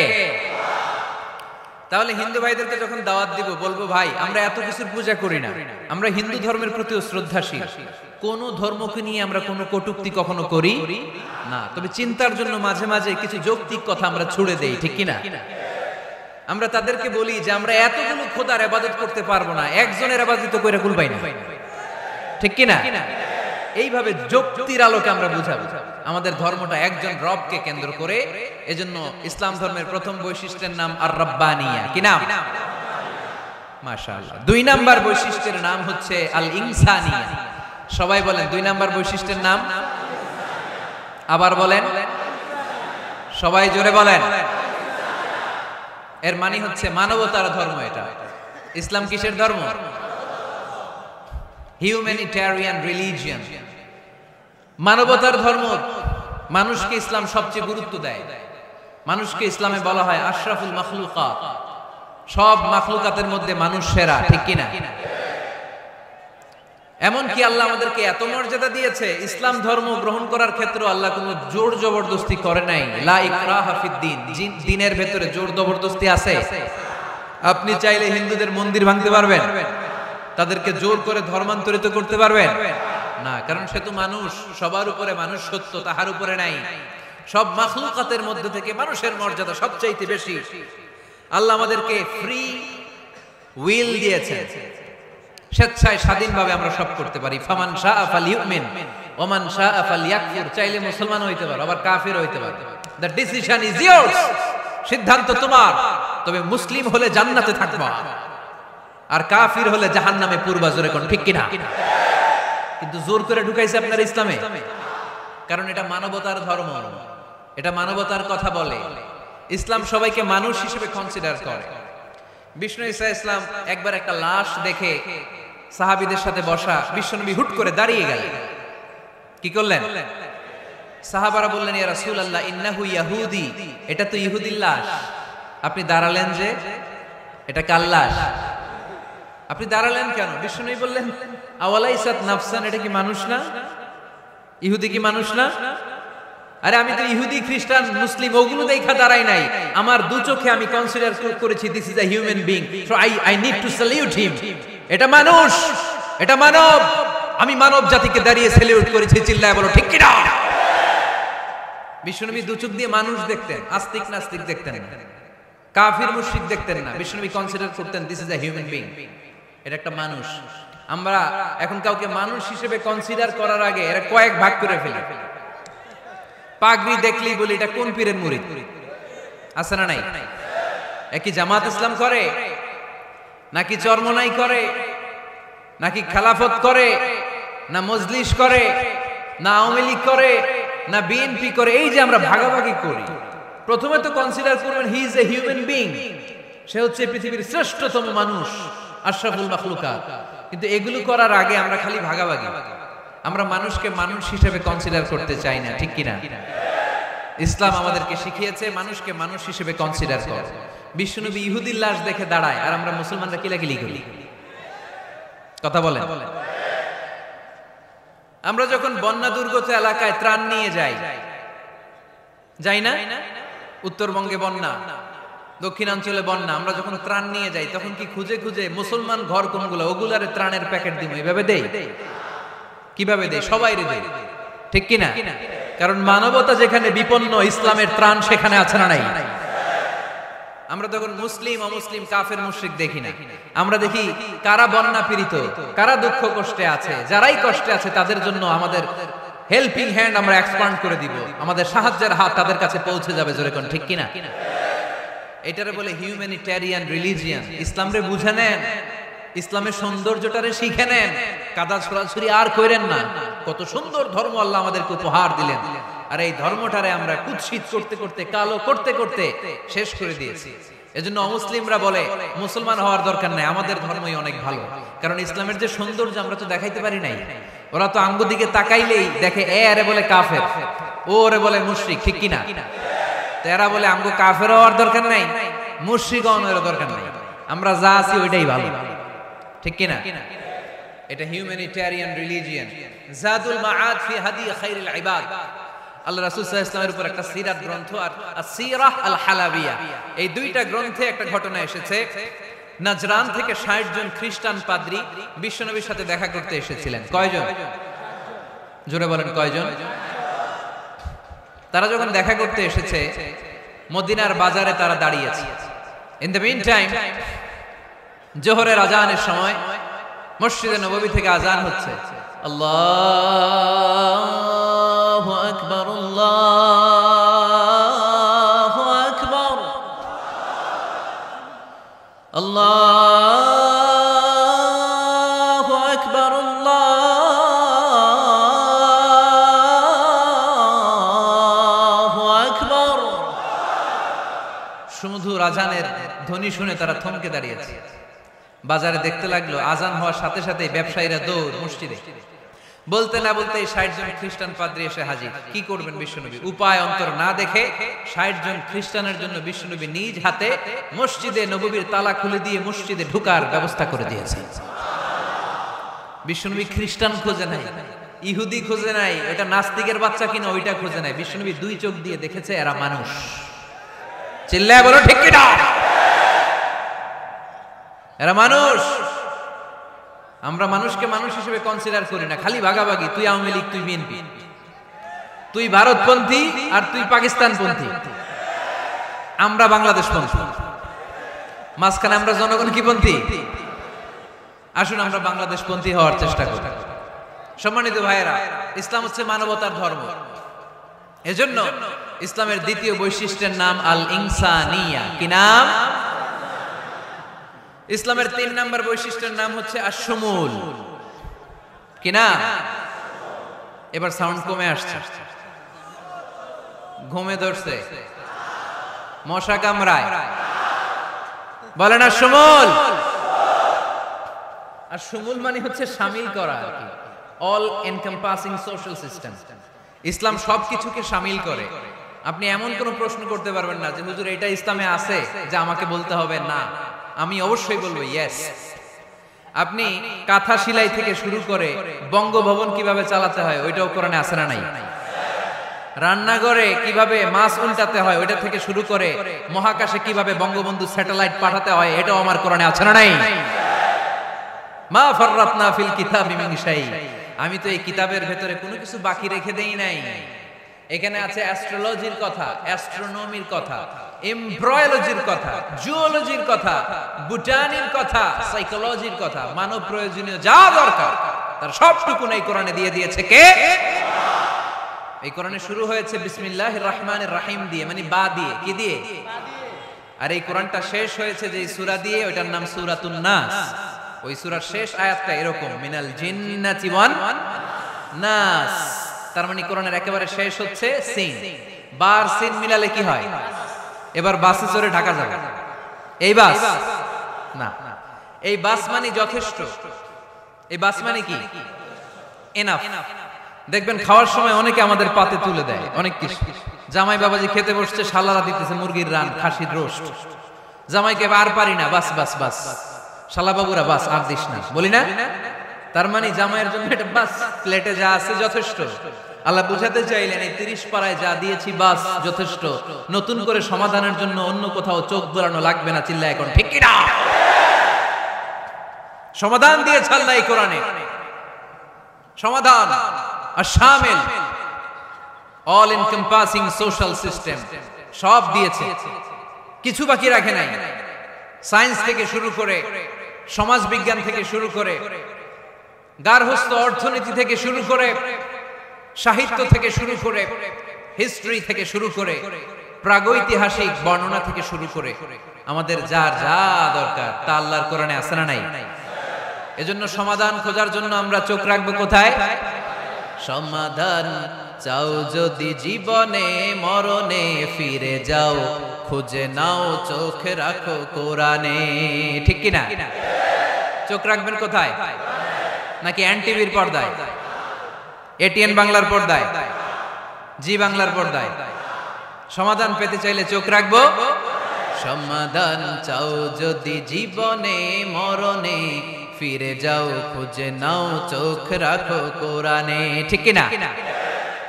Speaker 1: তাহলে হিন্দু ভাইদেরকে যখন দাওয়াত দিব বলবো, ভাই আমরা এত কিছুর পূজা করি না, আমরা হিন্দু ধর্মের প্রতিও শ্রদ্ধাশীল, কোন ধর্মকে নিয়ে আমরা কোনো কটূক্তি কখনো করি না, তবে চিন্তার জন্য মাঝে মাঝে কিছু যৌক্তিক কথা আমরা ছুড়ে দেই। ঠিক কিনা? আমরা তাদেরকে বলি যে আমরা এতগুলো খোদার ইবাদত করতে পারবো না, একজনের ইবাদত করে কুলবাই না। ঠিক কিনা? এইভাবে যুক্তির আলোকে আমরা বুঝাবো আমাদের ধর্মটা একজন রবকে কেন্দ্র করে। এজন্য ইসলাম ধর্মের প্রথম বৈশিষ্ট্যের নাম আর রাব্বানিয়া। কি নাম? মাশাআল্লাহ। 2 নাম্বার বৈশিষ্ট্যের নাম হচ্ছে আল ইনসানিয়া। সবাই বলেন 2 নাম্বার বৈশিষ্ট্যের নাম। আবার বলেন, সবাই জোরে বলেন। এর মানে হচ্ছে মানবতার ধর্ম। এটা ইসলাম কিসের ধর্ম? হিউম্যানিটেরিয়ান রিলিজিয়ন, মানবতার ধর্ম। মানুষকে ইসলাম সবচেয়ে গুরুত্ব দেয়। মানুষকে ইসলামে বলা হয় আশরাফুল মাখলুকাত, সব মাখলুকাতের মধ্যে মানুষ সেরা। ঠিক কিনা? এমনকি আল্লাহ আমাদেরকে এত মর্যাদা দিয়েছে, ইসলাম ধর্ম গ্রহণ করার ক্ষেত্রে আল্লাহ কোনো জোর জবরদস্তি করে নাই। লা ইকরাহা ফিদ্দিন, দ্বীনের ভেতরে জোর জবরদস্তি আছে? আপনি চাইলে হিন্দুদের মন্দির ভাঙতে পারবেন? তাদেরকে জোর করে ধর্মান্তরিত করতে পারবেন না, কারণ সে তো মানুষ। সবার উপরে মানুষ সত্য, তাহার উপরে নাই। সব মাখলুকাতের মধ্যে থেকে মানুষের মর্যাদা সবচাইতে বেশি। আল্লাহ আমাদেরকে ফ্রি উইল দিয়েছেন, স্বেচ্ছায় স্বাধীনভাবে আমরা সব করতে পারি। ফামান শাআ ফালইউমিন ওয়া মান শাআ ফালইয়াকফুর। চাইলে মুসলমান হইতে পারো, আবার কাফির হইতে পারো। দ্য ডিসিশন ইজ ইয়ার্স, সিদ্ধান্ত তোমার। তবে মুসলিম হলে জান্নাতে থাকবা, আর কাফির হলে জাহান্নামে পূর্বা। জোরে কোন ঠিক কিনা? কিন্তু জোর করে ঢুকাইছে আপনার ইসলামে, কারণ এটা মানবতার ধর্ম, এটা মানবতার কথা বলে। ইসলাম সবাইকে মানুষ হিসেবে কনসিডার করে। বিষ্ণু ঈসা ইসলাম একবার একটা লাশ দেখে সাহাবীদের সাথে বসা, বিশ্বনবী হুট করে দাঁড়িয়ে গেলেন। কি করলেন? সাহাবারা বললেন, ইয়া রাসূলুল্লাহ ইন্নাহু ইয়াহুদি, এটা তো ইহুদির লাশ। আপনি দাঁড়ালেন যে, এটা কার লাশ? আপনি দাঁড়ালেন কেন? বিষ্ণুনবী বললেন, আওয়ালাইসাত নাফসান, এটা কি মানুষ না? ইহুদি কি মানুষ না? আরে আমি তো ইহুদি, খ্রিস্টান, মুসলিম ওগুলো দেখা দাঁড়াই নাই। আমার দু চোখে আমি কনসিডার করেছি this is a human being, so I need to salute হিম। এটা মানুষ, এটা মানব। আমি মানব জাতিকে দাঁড়িয়ে স্যালিউট করেছি। চিল্লায় বলো ঠিক কি না? বিশ্বনবী দু চোখ দিয়ে মানুষ দেখতেন, আস্তিক নাস্তিক দেখতেন না, কাফির মুশরিক দেখতেন না। বিশ্বনবী কনসিডার করতেন this is a human being, এটা একটা মানুষ। আমরা এখন কাউকে মানুষ হিসেবে কনসিডার করার আগে এরা কয়েক ভাগ করে ফেলে। পাগড়ি দেখলেই বলি এটা কোন পীরের মুরিদ, আছে না নাই? একই জামাত ইসলাম করে, নাকি চরমনাই করে, নাকি খেলাফত করে, না মজলিস করে, না আওয়ামী লীগ করে, না বিএনপি করে। এই যে আমরা ভাগাভাগি করি, প্রথমে তো কনসিডার করবেন he is a human being, সে হচ্ছে পৃথিবীর শ্রেষ্ঠতম মানুষ, আশরাফুল মাখলুকাত। কিন্তু এগুলো করার আগে আমরা খালি ভাগাভাগি। আমরা মানুষকে মানুষ হিসেবে কনসিডার করতে চাই না। ঠিক কিনা? ইসলাম আমাদেরকে শিখিয়েছে মানুষকে মানুষ হিসেবে কনসিডার কর। বিশ্বনবী ইহুদির লাশ দেখে দাঁড়ায়, আর আমরা মুসলমানরা কিলাকিলি করি। কথা বলেন। আমরা যখন বন্যা দুর্গত এলাকায় ত্রাণ নিয়ে যাই না? উত্তরবঙ্গে বন্যা, দক্ষিণাঞ্চলে বন্যা, আমরা যখন ত্রাণ নিয়ে যাই তখন কি খুঁজে খুঁজে মুসলমান ঘর কোনগুলো, ওগুলারে ত্রাণের প্যাকেট দিব এইভাবে দেই? কিভাবে দেই? সবাই দেই। ঠিক কিনা? কারণ মানবতা যেখানে বিপন্ন, ইসলামের ত্রাণ সেখানে আছে না নাই? আমরা তখন মুসলিম অমুসলিম কাফের মুশরিক দেখি না, আমরা দেখি কারা বন্যা পীড়িত, কারা দুঃখ কষ্টে আছে। যারাই কষ্টে আছে তাদের জন্য আমাদের হেল্পিং হ্যান্ড আমরা এক্সপান্ড করে দিব, আমাদের সাহায্যের হাত তাদের কাছে পৌঁছে যাবে। জোরে কোন ঠিক কিনা? এটারে বলে হিউম্যানিটেরিয়ান রিলিজিয়ন। ইসলামরে বুঝে নেন, ইসলামের সৌন্দর্যটারে শিখে নেন, কাদা ছড়াছড়ি আর কইরেন না। কত সুন্দর ধর্ম আল্লাহ আমাদেরকে উপহার দিলেন, আর এই ধর্মটারে আমরা কুৎসিত করতে করতে, কালো করতে করতে শেষ করে দিয়েছি। এজন্য অমুসলিমরা বলে মুসলমান হওয়ার দরকার নাই, আমাদের ধর্মই অনেক ভালো। কারণ ইসলামের যে সৌন্দর্য আমরা তো দেখাইতে পারি নাই। ওরা তো আঙ্গুর দিকে তাকাইলেই দেখে এ আরে বলে কাফের, ও ওরে বলে মুশরিক। ঠিক কিনা? এরা বলে আমগো কাফের হওয়ার দরকার নাই, মুশরিক হওয়ার দরকার নাই, আমরা যা আছি ওইটাই ভালো। ঠিক কিনা? এটা হিউম্যানিটেরিয়ান রিলিজিয়ন। জাদুল মাআদ ফি হাদি খায়রুল ইবাদ, আল্লাহ রাসূল সাল্লাল্লাহু আলাইহি ওয়াসাল্লামের উপর একটা সিরাত গ্রন্থ আর আসিরাহ আল হালাবিয়া, এই দুইটা গ্রন্থে একটা ঘটনা এসেছে। নাজরান থেকে ৬০ জন খ্রিস্টান পাদ্রী বিশ্বনবীর সাথে দেখা করতে এসেছিলেন। কয়জন? জোরে বলেন কয়জন? তারা যখন দেখা করতে এসেছে, মদিনার বাজারে তারা দাঁড়িয়েছে। ইন দ্য মিন টাইম জোহরের আজানের সময় মসজিদে নববী থেকে আজান হচ্ছে, আল্লাহু আকবার, আল্লাহু আকবার, আল্লাহু আকবার, আল্লাহু আকবার। সুমধুর আজানের ধ্বনি শুনে তারা থমকে দাঁড়িয়েছে। বাজারে দেখতে লাগলো আজান হওয়ার সাথে সাথে ব্যবসায়ীরা দৌড় মসজিদে। বলতে না বলতে 60 জন খ্রিস্টান পাদ্রী এসে হাজির। কি করবেন বিশ্বনবী? উপায় অন্তর না দেখে 60 জন খ্রিস্টানের জন্য বিশ্বনবী নিজ হাতে মসজিদে নববীর তালা খুলে দিয়ে মসজিদে ঢোকার ব্যবস্থা করে দিয়েছে। বিশ্বনবী খ্রিস্টান খোঁজে নাই, ইহুদি খোঁজে নাই, এটা নাস্তিকের বাচ্চা কিনা ওইটা খোঁজে নাই। বিশ্বনবী দুই চোখ দিয়ে দেখেছে এরা মানুষ। চিল্লায় বলো ঠিক কিনা? এরা মানুষ। আমরা মানুষকে মানুষ হিসেবে কনসিডার করি না, খালি ভাগাভাগি, তুই আওয়ামী লীগ, তুই বিএনপি, তুই ভারতপন্থী আর তুই পাকিস্তানপন্থী, আমরা বাংলাদেশপন্থী। মাঝখানে আমরা জনগণ কি পন্থী? আসুন আমরা বাংলাদেশপন্থী হওয়ার চেষ্টা করি। সম্মানিত ভাইয়েরা, ইসলাম হচ্ছে মানবতার ধর্ম। এজন্য ইসলামের দ্বিতীয় বৈশিষ্ট্যের নাম আল ইনসানিয়া। কি নাম? ইসলামের 3 নম্বর বৈশিষ্ট্যের নাম হচ্ছে আশ-শুমুল। কি না? এবার সাউন্ড কমে আসছে, ঘুমে ধরছে, মশা কামড়ায়, বলেন আশ-শুমুল। আশ-শুমুল মানে হচ্ছে শামিল করা আর কি, অল এনকম্পাসিং সোশ্যাল সিস্টেম। ইসলাম সবকিছুকে শামিল করে। আপনি এমন কোন প্রশ্ন করতে পারবেন না যে হুজুর এটা ইসলামে আছে যে আমাকে বলতে হবে না, আমি অবশ্যই বলবো ইয়েস। আপনি কাঁথা সেলাই থেকে শুরু করে বঙ্গভবন কিভাবে চালাতে হয় ওইটাও কোরআনে আছে না নাই? রান্নাঘরে কিভাবে মাছ উল্টাতে হয় ওইটা থেকে শুরু করে মহাকাশে কিভাবে বঙ্গবন্ধু স্যাটেলাইট পাঠাতে হয় এটাও আমার কোরআনে আছে না নাই? মা ফাররাতনা ফিল কিতাবি মিন শাই। আমি তো এই কিতাবের ভেতরে কোনো কিছু বাকি রেখে দেই নাই। এখানে আছে অ্যাস্ট্রোলজির কথা, অ্যাস্ট্রোনমির কথা, এমব্রয়োলজির কথা, জুওলজির কথা, বুটানির কথা, সাইকোলজির কথা, মানব প্রয়োজনীয় যা দরকার তার সবটুকু এই কোরআনে দিয়ে দিয়েছে কে? এই কোরআনে শুরু হয়েছে বিসমিল্লাহির রহমানির রহিম দিয়ে, মানে বা দিয়ে। কি দিয়ে? আর এই কোরআনটা শেষ হয়েছে যে সূরা দিয়ে, ওইটার নাম সূরাতুন নাস। ওই সূরার শেষ আয়াতটা এরকম, মিনাল জিন্নাতি ওয়ান নাস। তার মানে কোরআনের একেবারে শেষ হচ্ছে সিন। বার সিন মিলালে কি হয়? এবার বাসে চড়ে ঢাকা যাবে। এই বাস না, এই বাস মানে যথেষ্ট। এই বাস মানে কি? এনাফ। দেখবেন খাওয়ার সময় অনেকে আমাদের পাতে তুলে দেয় অনেক কিছু। জামাই বাবাজি খেতে বসছে, শালারা দিতেছে মুরগির রান, খাসির রোস্ট। জামাইকে আর পারি না, বাস বাস বাস, শালা বাবুরা বাস আর দিস না, বলি না? তার মানে জামাইয়ের জন্য এটা বাস, প্লেটে যা আছে যথেষ্ট। আল্লাহ বুঝাতে চাইলেন এই 30 পারায় যা দিয়েছি বাস যথেষ্ট, নতুন করে সমাধানের জন্য অন্য কোথাও চোখ বোলানো লাগবে না। চিল্লা এখন ঠিক কি না? সমাধান দিয়েছে আল্লাহ এই কোরআনে, সমাধান আর শামিল, অল এনকম্পাসিং সোশ্যাল সিস্টেম সব দিয়েছে, কিছু বাকি রাখে নাই। সায়েন্স থেকে শুরু করে, সমাজ বিজ্ঞান থেকে শুরু করে, গার্হস্থ্য অর্থনীতি থেকে শুরু করে, সাহিত্য থেকে শুরু করে, হিস্ট্রি থেকে শুরু করে, প্রাগৈতিহাসিক বর্ণনা থেকে শুরু করে আমাদের যার যা দরকার তা আল্লাহর কোরআনে আছে না নাই? এজন্য সমাধান খোঁজার জন্য আমরা চোখ রাখবো কোথায়? সমাধান চাও যদি জীবনে মরণে ফিরে যাও, খুঁজে নাও চোখ রাখো কোরআনে। ঠিক কি না? চোখ রাখবেন কোথায়? নাকি এনটিভির পর্দায়, এটিএন বাংলার পর্দায়, জি বাংলার পর্দায়? সমাধান পেতে চাইলে চোখ রাখবো। সমাধান চাও যদি জীবনে মরণে ফিরে যাও, খুঁজে নাও চোখ রাখো কোরআনে। ঠিক কি না?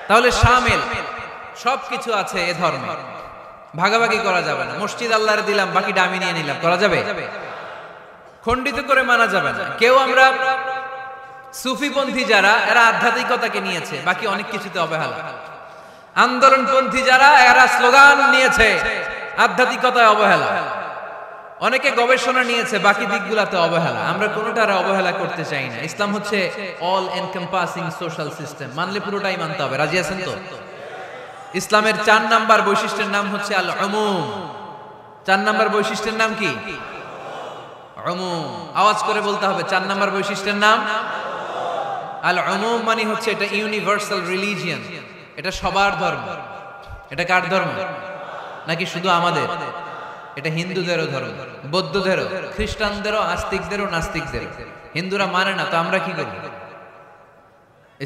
Speaker 1: তাহলে শামিল সবকিছু আছে এ ধর্মে, ভাগাভাগি করা যাবে না। মসজিদ আল্লাহর দিলাম, বাকিটা আমি নিয়ে নিলাম, করা যাবে? খণ্ডিত করে মানা যাবে না। কেউ আমরা সুফিপন্থী যারা, এরা আধ্যাত্মিকতাকে নিয়েছে, বাকি অনেক কিছুতে অবহেলা। আন্দোলনপন্থী যারা, এরা স্লোগান নিয়েছে, আধ্যাত্মিকতায় অবহেলা। অনেকে গবেষণা নিয়েছে বাকি দিকগুলোতে অবহেলা, আমরা কোনোটারে অবহেলা করতে চাই না। ইসলাম হচ্ছে অল এনকম্পাসিং সোশ্যাল সিস্টেম, মানলে পুরোটাই মানতে হবে। রাজি আছেন তো? ইসলামের 4 নাম্বার বৈশিষ্ট্যের নাম হচ্ছে আল উমুম। 4 নাম্বার বৈশিষ্ট্যের নাম কি? উমুম। আওয়াজ করে বলতে হবে, 4 নাম্বার বৈশিষ্ট্যের নাম আল উমুম। মানে হচ্ছে এটা ইউনিভার্সাল রিলিজিয়ন, এটা সবার ধর্ম। এটা কার ধর্ম? নাকি শুধু আমাদের? এটা হিন্দুদেরও ধর্ম, বৌদ্ধদেরও, খ্রিস্টানদেরও, আস্তিকদেরও, নাস্তিকদেরও। হিন্দুরা মানে না তো আমরা কি করি?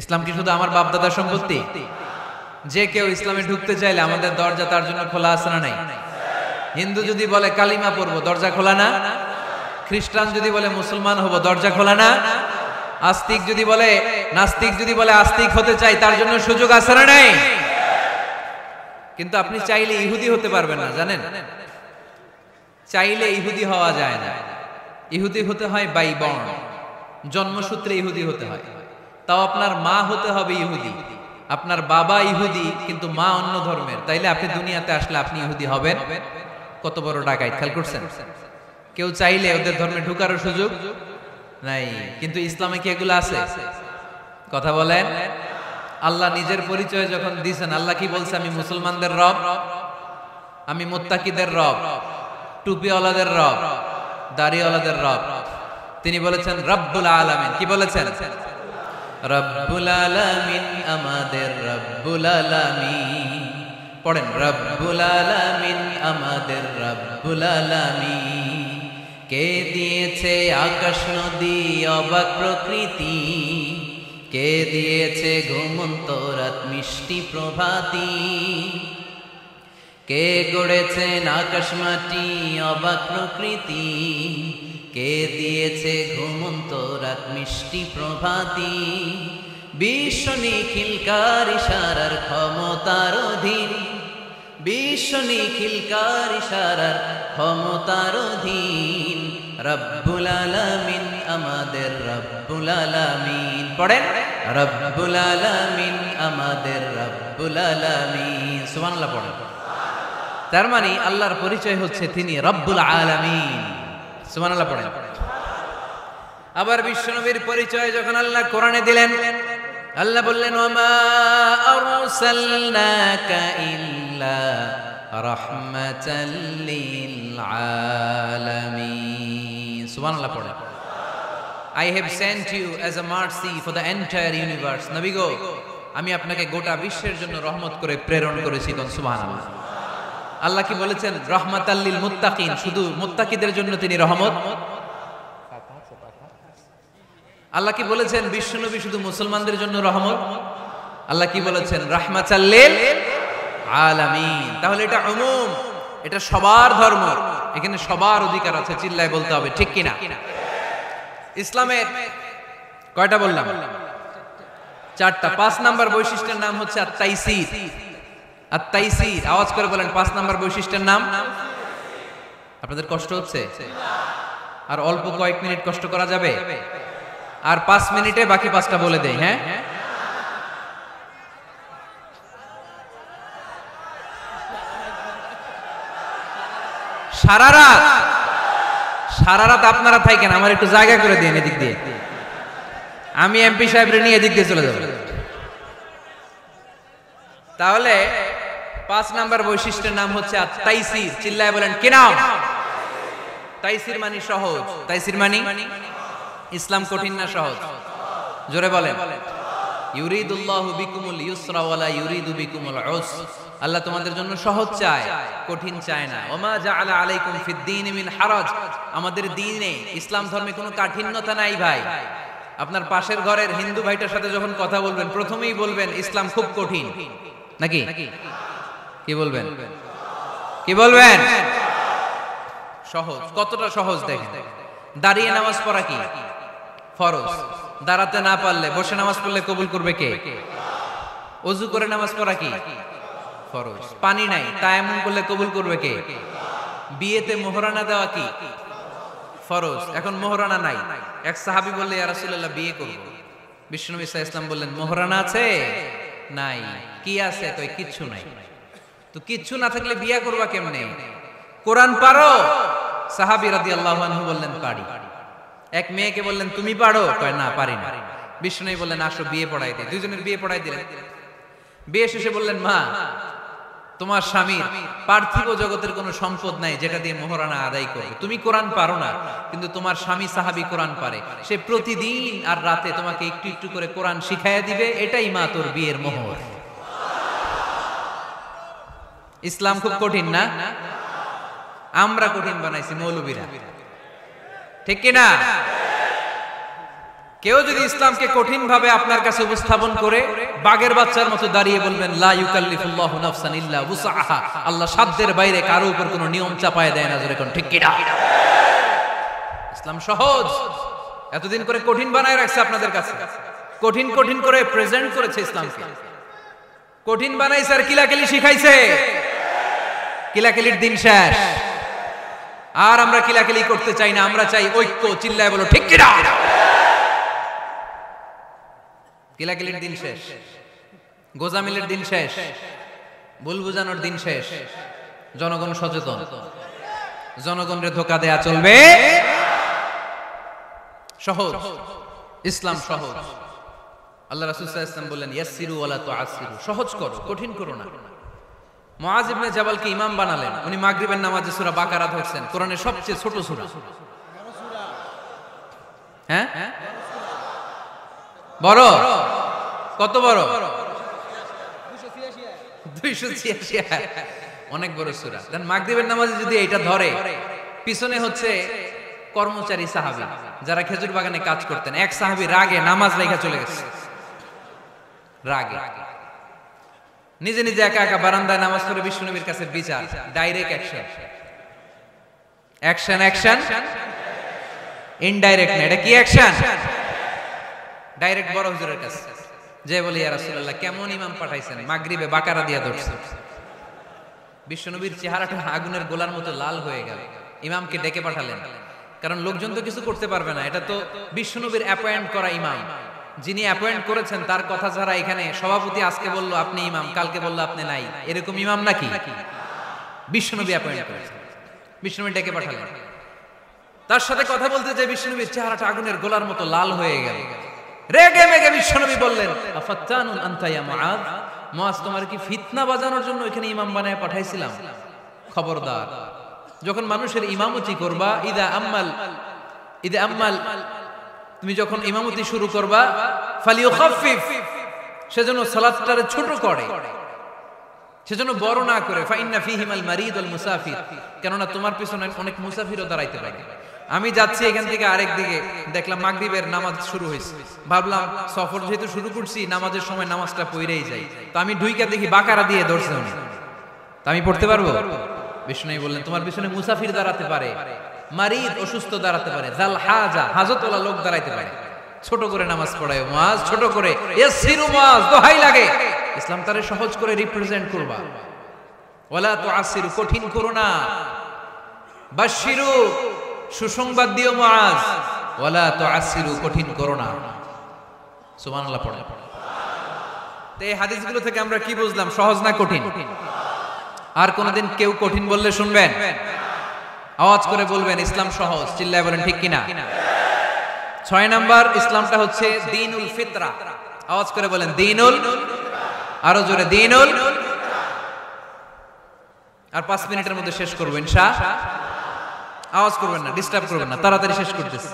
Speaker 1: ইসলাম কি শুধু আমার বাপ দাদার সম্পত্তি? যে কেউ ইসলামে ঢুকতে চাইলে আমাদের দরজা তার জন্য খোলা আছে না নাই? হিন্দু যদি বলে কালিমা পড়বো, দরজা খোলা না? খ্রিস্টান যদি বলে মুসলমান হব, দরজা খোলা না? আস্তিক যদি বলে, নাস্তিক যদি বলে আস্তিক হতে চাই, তার জন্য সুযোগ আছে না নাই? কিন্তু আপনি চাইলে ইহুদি হতে পারবেন না, জানেন? চাইলে ইহুদি হওয়া যায় না। ইহুদি হতে হয় বাই বর্ন, জন্মসূত্রে ইহুদি হতে হয়। তাও আপনার মা হতে হবে ইহুদি, আপনার বাবা ইহুদি কিন্তু মা অন্য ধর্মের, তাইলে আপনি দুনিয়াতে আসলে আপনি ইহুদি হবেন। কত বড় ডাকাইত, খেয়াল করছেন? কেউ চাইলে ওদের ধর্মে ঢুকারও সুযোগ নাই। কিন্তু ইসলামে কি এগুলো আছে? কথা বলেন। আল্লাহ নিজের পরিচয় যখন দিয়েছেন, আল্লাহ কি বলছে? আমি মুসলমানদের রব, আমি মুত্তাকিদের রব, টুপিওয়ালাদের রব, দাড়িওয়ালাদের রব। তিনি বলেছেন রব্বুল আলামিন। কি বলেছেন? রব্বুল আলামিন, আমাদের রব্বুল আলামিন। পড়েন, রব্বুল আলামিন, আমাদের রব্বুল আলামিন। কে দিয়েছে আকাশ নদী অবাক প্রকৃতি, কে দিয়েছে ঘুমন্ত রাত মিষ্টি প্রভাতী, কে গড়েছেন আকাশ মাটি অবাক প্রকৃতি, কে দিয়েছে ঘুমন্ত রাত মিষ্টি প্রভাতী। বিশ্ব নিখিলকার ইশারার ক্ষমতার অধীন, বিশ্ব নিখিলকার ইশারার ক্ষমতার অধীন। রব্বুল আলামিন, আমাদের রব্বুল আলামিন। পড়েন, রব্বুল আলামিন, আমাদের রব্বুল আলামিন। সুবহানাল্লাহ পড়েন। তার মানে আল্লাহর পরিচয় হচ্ছে তিনি রব্বুল আলামিন। সুবহানাল্লাহ পড়েন। আবার বিশ্বনবীর পরিচয় যখন আল্লাহ কোরআনে দিলেন, আল্লাহ বললেন ওয়ামা আরসালনাকা ইল্লা রাহমাতাল লিল আলামিন। সুবহানাল্লাহ পড়েন। I have sent you as a mercy for the entire universe. নবী গো, আমি আপনাকে গোটা বিশ্বের জন্য রহমত করে প্রেরণ করেছি। সুবহানাল্লাহ। আল্লাহ কি বলেছেন? রহমাতাল লিল মুত্তাকিন, শুধু মুত্তাকিদের জন্য তিনি রহমত। আল্লাহ কি বলেছেন? বিশ্বনবী শুধু মুসলমানদের জন্য রহমত। আল্লাহ কি বলেছেন? রাহমাতাল লিল আলামিন। তাহলে এটা উমুম, এটা সবার ধর্ম, এখানে সবার অধিকার আছে। চিল্লায় বলতে হবে, ঠিক কিনা? ইসলামের কয়টা বললাম? 4টা। 5 নাম্বার বৈশিষ্ট্যের নাম হচ্ছে আত-তাইসির। আত-তাইসির, আওয়াজ করে বলেন 5 নাম্বার বৈশিষ্ট্যের নাম। আপনাদের কষ্ট হচ্ছে? আর অল্প কয়েক মিনিট কষ্ট করা যাবে? আর 5 মিনিটে বাকি 5টা বলে দেই। হ্যাঁ, সারা রাত আপনারা থাকেন, আমার একটু জায়গা করে দিন এদিক দিয়ে। আমি এমপি সাহেবরে নিয়ে এদিক দিয়ে চলে যাব। তাহলে 5 নাম্বার বৈশিষ্ট্যের নাম হচ্ছে আত-তাইসির। চিল্লায় বলেন কি নাম? তাইসির মানে সহজ। তাইসির মানে ইসলাম কঠিন না সহজ? জোরে বলেন। ইউরিদুল্লাহু বিকুমুল ইউসরা ওয়ালা ইউরিদু বিকুমুল উসর। আল্লাহ তোমাদের জন্য সহজ চায়, কঠিন চায় না। ওমা জাআলা আলাইকুম ফিদ-দীন মিন হারাজ। আমাদের দ্বীনে, ইসলাম ধর্মে কোনো কাঠিন্যতা নাই ভাই। আপনার পাশের ঘরের হিন্দু ভাইটার সাথে যখন কথা বলবেন, প্রথমেই বলবেন ইসলাম খুব কঠিন, নাকি? কি বলবেন? কি বলবেন? সহজ। কতটা সহজ দেখেন। দাঁড়িয়ে নামাজ পড়া কি ফরজ, দাঁড়াতে না পারলে বসে নামাজ পড়লে কবুল করবে কে? ওযু করে নামাজ পড়া কি ফরজ। পানি নাই, তায়াম্মুম করলে কবুল করবে কে? বিয়েতে মোহরানা দেওয়া কি ফরজ। এখন মোহরানা নাই, এক সাহাবী বললে ইয়া রাসূলুল্লাহ বিয়ে করব। বিশ্বনবী সাল্লাল্লাহু আলাইহি ওয়াসাল্লাম বললেন মোহরানা আছে? নাই। কি আছে? কই কিচ্ছু নাই। তো কিচ্ছু না থাকলে বিয়ে করবা কেমনে? কোরআন পারো? সাহাবী রাদিয়াল্লাহু আনহু বললেন পারি। এক মেয়েকে বললেন তুমি পারো, কয় না পারি না। বিষ্ণু বললেন আসো বিয়ে পড়াই দিই। দুইজনের বিয়ে পড়াই দিলেন। বিয়ে শেষে বললেন মা, তোমার স্বামীর পার্থিব জগতের কোনো সম্পদ নাই যেটা দিয়ে মোহরানা আদায় করবে। তুমি কোরআন পারো না, কিন্তু তোমার স্বামী সাহাবী কোরআন পারে। সে প্রতিদিন আর রাতে তোমাকে একটু একটু করে কোরআন শিখাইয়া দিবে। এটাই মা তোর বিয়ের মোহর। ইসলাম খুব কঠিন না? আমরা কঠিন বানাইছি মৌলবীরা, ঠিক কিনা? কেউ যদি ইসলামকে কঠিন ভাবে আপনার কাছে উপস্থাপন করে বাঘের বাচ্চার মতো দাঁড়িয়ে বলবেন লা ইউকাল্লিফুল্লাহু নাফসান ইল্লা উসআহা, আল্লাহ সাধ্যের বাইরে কারো উপর কোনো নিয়ম চাপায় দেয় না, জোরে কোন ঠিক কিনা? ইসলাম সহজ, এতদিন করে কঠিন বানায় রাখছে আপনাদের কাছে, কঠিন কঠিন করে প্রেজেন্ট করেছে ইসলামকে, কঠিন বানাইছে আর কিলাকিলি শিখাইছে। কিলাকিলির দিন শেষ, আর আমরা কিলাকিলি করতে চাই না, আমরা চাই ঐক্য। চিল্লায় বলো ঠিক কিনা? কিলাকিলির দিন শেষ, গোজামিলের দিন শেষ, ভুল বুঝানোর দিন শেষ। জনগণ সচেতন, জনগণরে ধোকা দেয়া চলবে। সহজ, ইসলাম সহজ। আল্লাহ রাসূল সাল্লাল্লাহু আলাইহি ওয়াসাল্লাম বললেন ইয়াসসিরু ওয়ালা তুআসসিরু, সহজ করো, কঠিন করো না। মুআয ইবনে জাবালকে ইমাম বানালেন, উনি মাগরিবের নামাজে সূরা বাকারা ধরছেন, কোরআনের সবচেয়ে ছোট সূরা। হ্যাঁ বড়, কত বড়? 286, অনেক বড় সূরা। দেন মাগরিবের নামাজে যদি এটা ধরে, পিছনে হচ্ছে কর্মচারী সাহাবী যারা খেজুর বাগানে কাজ করতেন। এক সাহাবী রাগে নামাজ রেখে চলে গেছে, রাগে নিজে নিজে একা একা বারান্দায় নামাজ পড়ে বিশ্বনবীর কাছে বিচার। Direct action, action action, indirect না। এটা কি অ্যাকশন? ডাইরেক্ট বড় হুজুরের কাছে যে বলি ইয়া রাসূলুল্লাহ কেমন ইমাম পাঠাইছেন, মাগরিবে বাকারা দিয়া ধরছে। বিশ্বনবীর চেহারাটা আগুনের গোলার মতো লাল হয়ে গেল। ইমামকে ডেকে পাঠালেন, কারণ লোকজন তো কিছু করতে পারবে না, এটা তো বিশ্বনবীর অ্যাপয়েন্ট করা ইমাম। যিনি অ্যাপয়েন্ট করেছেন তার কথা ছাড়া এখানে সভাপতি আজকে বললো আপনি ইমাম, কালকে বললো আপনি নাই, এরকম ইমাম নাকি? বিশ্বনবী অ্যাপয়েন্ট করেছেন। বিশ্বনবী ডেকে পাঠালেন, তার সাথে কথা বলতে যে বিশ্বনবীর চেহারাটা আগুনের গোলার মতো লাল হয়ে গেল। রেগে মেগে বিশ্বনবী বললেন আফাত্তানুন আনতা ইয়া মুআয, মুআয তোমার কি ফিতনা বাজানোর জন্য এখানে ইমাম বানায় পাঠাইছিলাম? খবরদার, যখন মানুষের ইমামতি করবা, ইদা আম্মাল তুমি যখন ইমামতি শুরু করবা, ফালিউখাফফিফ, সেজন্য সালাতটারে ছোট করে, সেজন্য বড় না করে। ফাইন্না ফীহিমাল মারিদ ওয়াল মুসাফির, কেননা তোমার পিছনে অনেক মুসাফিরও দাঁড়াইতে পারে। আমি যাচ্ছি এখান থেকে আরেক দিকে, দেখলাম মাগরিবের নামাজ শুরু হয়েছে, ভাবলাম সফর যেহেতু শুরু করছি নামাজের সময় নামাজটা পড়েই যাই, তো আমি ঢুইকা দেখি বাকারা দিয়ে ধরছে উনি, তা আমি পড়তে পারবো? বিষ্ণু বললেন তোমার পিছনে মুসাফির দাঁড়াতে পারে, মারিদ অসুস্থ দাঁড়াতে পারে, জাল হাজা হাজতওয়ালা লোক দাঁড়াইতে পারে। ছোট করে নামাজ পড়ায় মুআয, ছোট করে। ইয়াসসিরু মুআয, দোহাই লাগে, ইসলাম তারে সহজ করে রিপ্রেজেন্ট করবা। ওয়ালা তুআসসিরু, কঠিন করো না। বাশশিরু, সুসংবাদ দিও মুআয, ওয়ালা তুআসসিরু, কঠিন করো না। সুবহানাল্লাহ পড়ে। তো এই হাদিসগুলো থেকে আমরা কি বুঝলাম? সহজ না কঠিন? আর কোনদিন কেউ কঠিন বললে শুনবেন? আওয়াজ করে বলবেন ইসলাম সহজ। চিল্লায় বলেন ঠিক কিনা? 6 নাম্বার ইসলামটা হচ্ছে দ্বীনুল ফিতরা। আওয়াজ করে বলেন দ্বীনুল, আরো জোরে দ্বীনুল। আর 5 মিনিটের মধ্যে শেষ করব ইনশাআল্লাহ। আওয়াজ করবেন না, ডিস্টার্ব করবেন না, তাড়াতাড়ি শেষ করতেছি।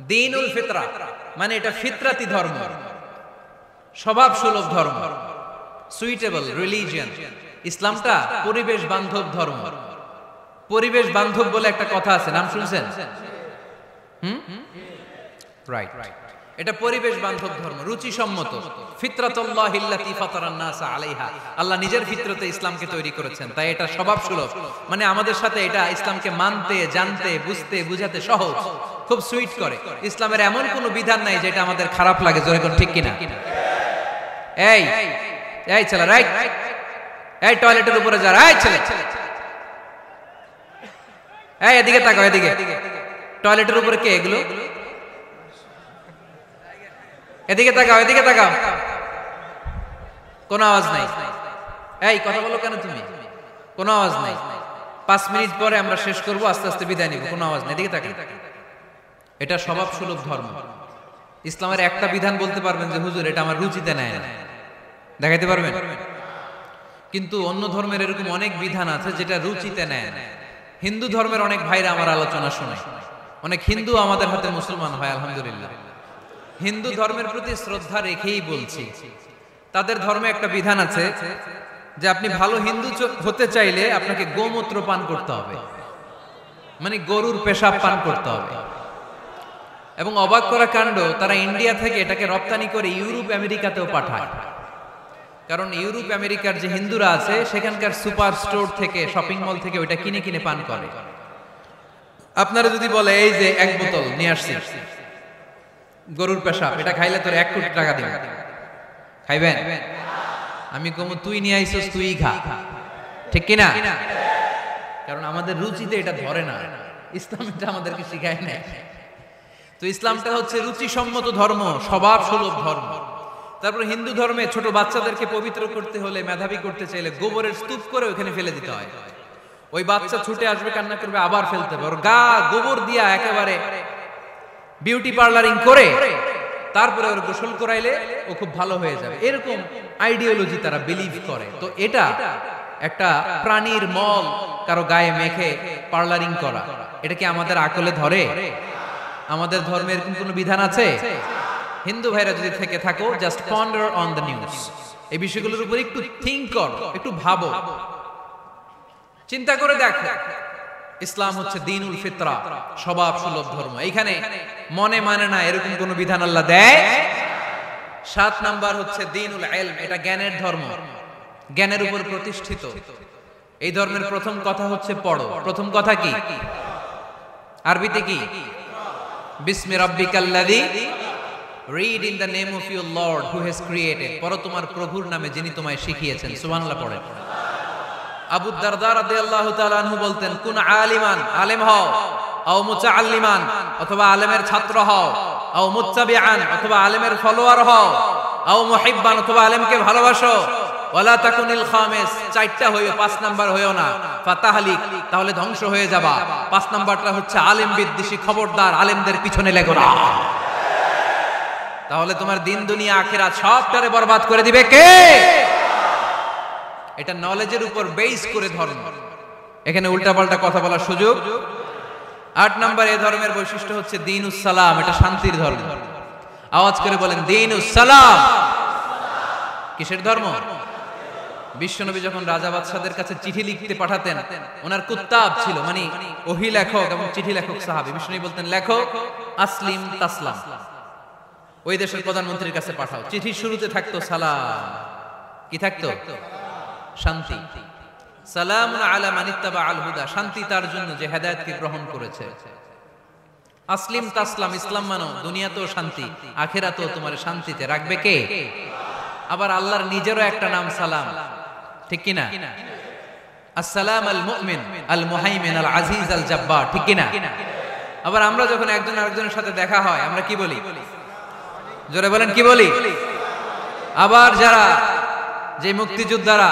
Speaker 1: দ্বীনুল ফিতরা মানে এটা ফিতরাতি ধর্ম, স্বভাব সুলভ ধর্ম, সুইটেবল রিলিজিয়ন। ইসলামটা পরিবেশ বান্ধব ধর্ম। পরিবেশ বান্ধব বলে একটা কথা আছে, নাম শুনছেন? রাইট, এটা পরিবেশ বান্ধব ধর্ম, রুচিসম্মত। ফিতরাতুল্লাহিল্লাতী ফাতারান নাসা আলাইহা, আল্লাহ নিজের ফিতরতে ইসলামকে তৈরি করেছেন, তাই এটা স্বভাব সুলভ। মানে আমাদের সাথে এটা ইসলামকে মানতে, জানতে, বুঝতে, বুঝাতে সহজ, খুব সুইট করে। ইসলামের এমন কোনো বিধান নাই যেটা আমাদের খারাপ লাগে, জোরে কোন ঠিক কিনা? এই এই ছেলে, রাইট, এই টয়লেটের উপরে যা, এই ছেলে, এই এদিকে তাকাও, এদিকে। টয়লেটের উপরে কে এগুলো? এদিকে তাকাও, এদিকে তাকাও। কোনো আওয়াজ নাই। এই কথা বলো কেন তুমি? কোনো আওয়াজ নাই। 5 মিনিট পরে আমরা শেষ করব, আস্তে আস্তে বিদায় নিব, কোনো আওয়াজ নেই, দিকে তাকান। এটা স্বভাব সুলভ ধর্ম। ইসলামের একটা বিধান বলতে পারবেন যে হুজুর এটা আমার রুচিতে নেয় না, দেখাইতে পারবেন? কিন্তু অন্য ধর্মের এরকম অনেক বিধান আছে যেটা রুচিতে নেয় না। হিন্দু ধর্মের অনেক ভাইরা আমার আলোচনা শুনে, অনেক হিন্দু আমাদের হাতে মুসলমান হয় আলহামদুলিল্লাহ। হিন্দু ধর্মের প্রতি শ্রদ্ধা রেখেই বলছি, তাদের ধর্মে একটা বিধান আছে যে আপনি ভালো হিন্দু হতে চাইলে আপনাকে গোমূত্র পান করতে হবে, মানে গরুর পেশাব পান করতে হবে। এবং অবাক করা কাণ্ড, তারা ইন্ডিয়া থেকে এটাকে রপ্তানি করে ইউরোপ আমেরিকাতেও পাঠায়। কারণ ইউরোপ আমেরিকার যে হিন্দুরা আছে সেখানকার সুপার স্টোর থেকে, শপিং মল থেকে ওইটা কিনে কিনে পান করে। আপনারা যদি বলে এই যে 1 বোতল নিয়ে আসছি গরুর পেশাব, এটা খাইলে তোর 1 কোটি টাকা দিবে, খাইবেন? আমি কমু তুই নিয়ে আইছস, তুই খা, ঠিক কিনা? কারণ আমাদের রুচিতে এটা ধরে না, ইসলাম এটা আমাদেরকে শিখায় না। তো ইসলামটা হচ্ছে রুচিসম্মত ধর্ম, স্বভাব সুলভ ধর্ম। তারপর হিন্দু ধর্মে ছোট বাচ্চাদেরকে পবিত্র করতে হলে, মেধাবী করতে চাইলে গোবরের স্তূপ করে ওখানে ফেলে দিতে হয়। ওই বাচ্চা ছুটে আসবে, কান্না করবে, আবার ফেলতে হবে। ওর গা গোবর দিয়া একেবারে বিউটি পার্লারিং করে তারপরে ওর গোসল করাইলে ও খুব ভালো হয়ে যাবে, এরকম আইডিওলজি তারা বিলিভ করে। তো এটা একটা প্রাণীর মল কারো গায়ে মেখে পার্লারিং করা, এটা কি আমাদের আকলে ধরে? আমাদের ধর্মের কোনো বিধান আছে? হিন্দু ভাইরা যদি থেকে থাকো, just ponder on the news, এই বিষয়গুলোর উপর একটু থিঙ্ক করো, একটু ভাবো, চিন্তা করে দেখো। ইসলাম হচ্ছে দ্বীনুল ফিতরা, স্বভাব সুলভ ধর্ম। এইখানে মনে মানে না এরকম কোন বিধান আল্লাহ দেয়। 7 নাম্বার হচ্ছে দ্বীনুল ইলম, এটা জ্ঞানের ধর্ম, জ্ঞানের উপর প্রতিষ্ঠিত। এই ধর্মের প্রথম কথা হচ্ছে পড়ো। প্রথম কথা কি? আরবিতে কি? বিসমি রাব্বিকাল্লাযী, read in the name of your Lord who has created, পড়ো তোমার প্রভুর নামে যিনি তোমায় শিখিয়েছেন। সুবহানাল্লাহ পড়েন। আবু দারদা রাদিয়াল্লাহু তাআলা আনহু বলতেন, কুন আলিমান, আলেম হও, আও মুতাআল্লিমান, অথবা আলেমের ছাত্র হও, আও মুত্তাবিআন, অথবা আলেমের ফলোয়ার হও, আও মুহিব্বান, অথবা আলেমকে ভালোবাসো, ওয়ালা তাকুনিল খামিস, 4টা হইও, 5 নাম্বার হইও না, ফাতাহলিক, তাহলে ধ্বংস হয়ে যাবা। 5 নাম্বারটা হচ্ছে আলেম বিদ্বেষী, খবরদার আলেমদের পিছনে লেগো না, তাহলে তোমার দিন দুনিয়া আখিরাত সবটারে বরবাদ করে দিবে কে? এটা নলেজের উপর বেস করে ধর্ম, এখানে উল্টাপাল্টা কথা বলার সুযোগ। 8 নাম্বার এই ধর্মের বৈশিষ্ট্য হচ্ছে দ্বীনুস সালাম, এটা শান্তির ধর্ম। আওয়াজ করে বলেন দ্বীনুস সালাম। কিসের ধর্ম? বিশ্বনবী যখন রাজা বাদশাদের কাছে চিঠি লিখতে পাঠাতেন, ওনার কুত্তাব ছিল, মানে ওহী লেখক এবং চিঠি লেখক সাহাবী। বিশ্বনবী বলতেন লেখো আসলিম তাসলাম, ওই দেশের প্রধানমন্ত্রীর কাছে পাঠাও। চিঠির শুরুতে থাকতো সালাম, কি থাকতো? শান্তি। সালামুন আলা মান ইত্তাবা আল হুদা, শান্তি তার জন্য যে হেদায়েতকে গ্রহণ করেছে। আসলিম তাসলাম, ইসলাম মানো, দুনিয়াতেও শান্তি, আখিরাতেও তোমার শান্তিতে রাখবে কে? আবার আল্লাহর নিজেরও একটা নাম সালাম, ঠিক কি না? আসসালাম আল মুমিন আল মুহাইমিন আল আজিজ আল জাব্বার, ঠিক কি না? আবার আমরা যখন একজন আরেকজনের সাথে দেখা হয় আমরা কি বলি? জোরে বলেন কি বলি? আবার যারা যে মুক্তিযোদ্ধারা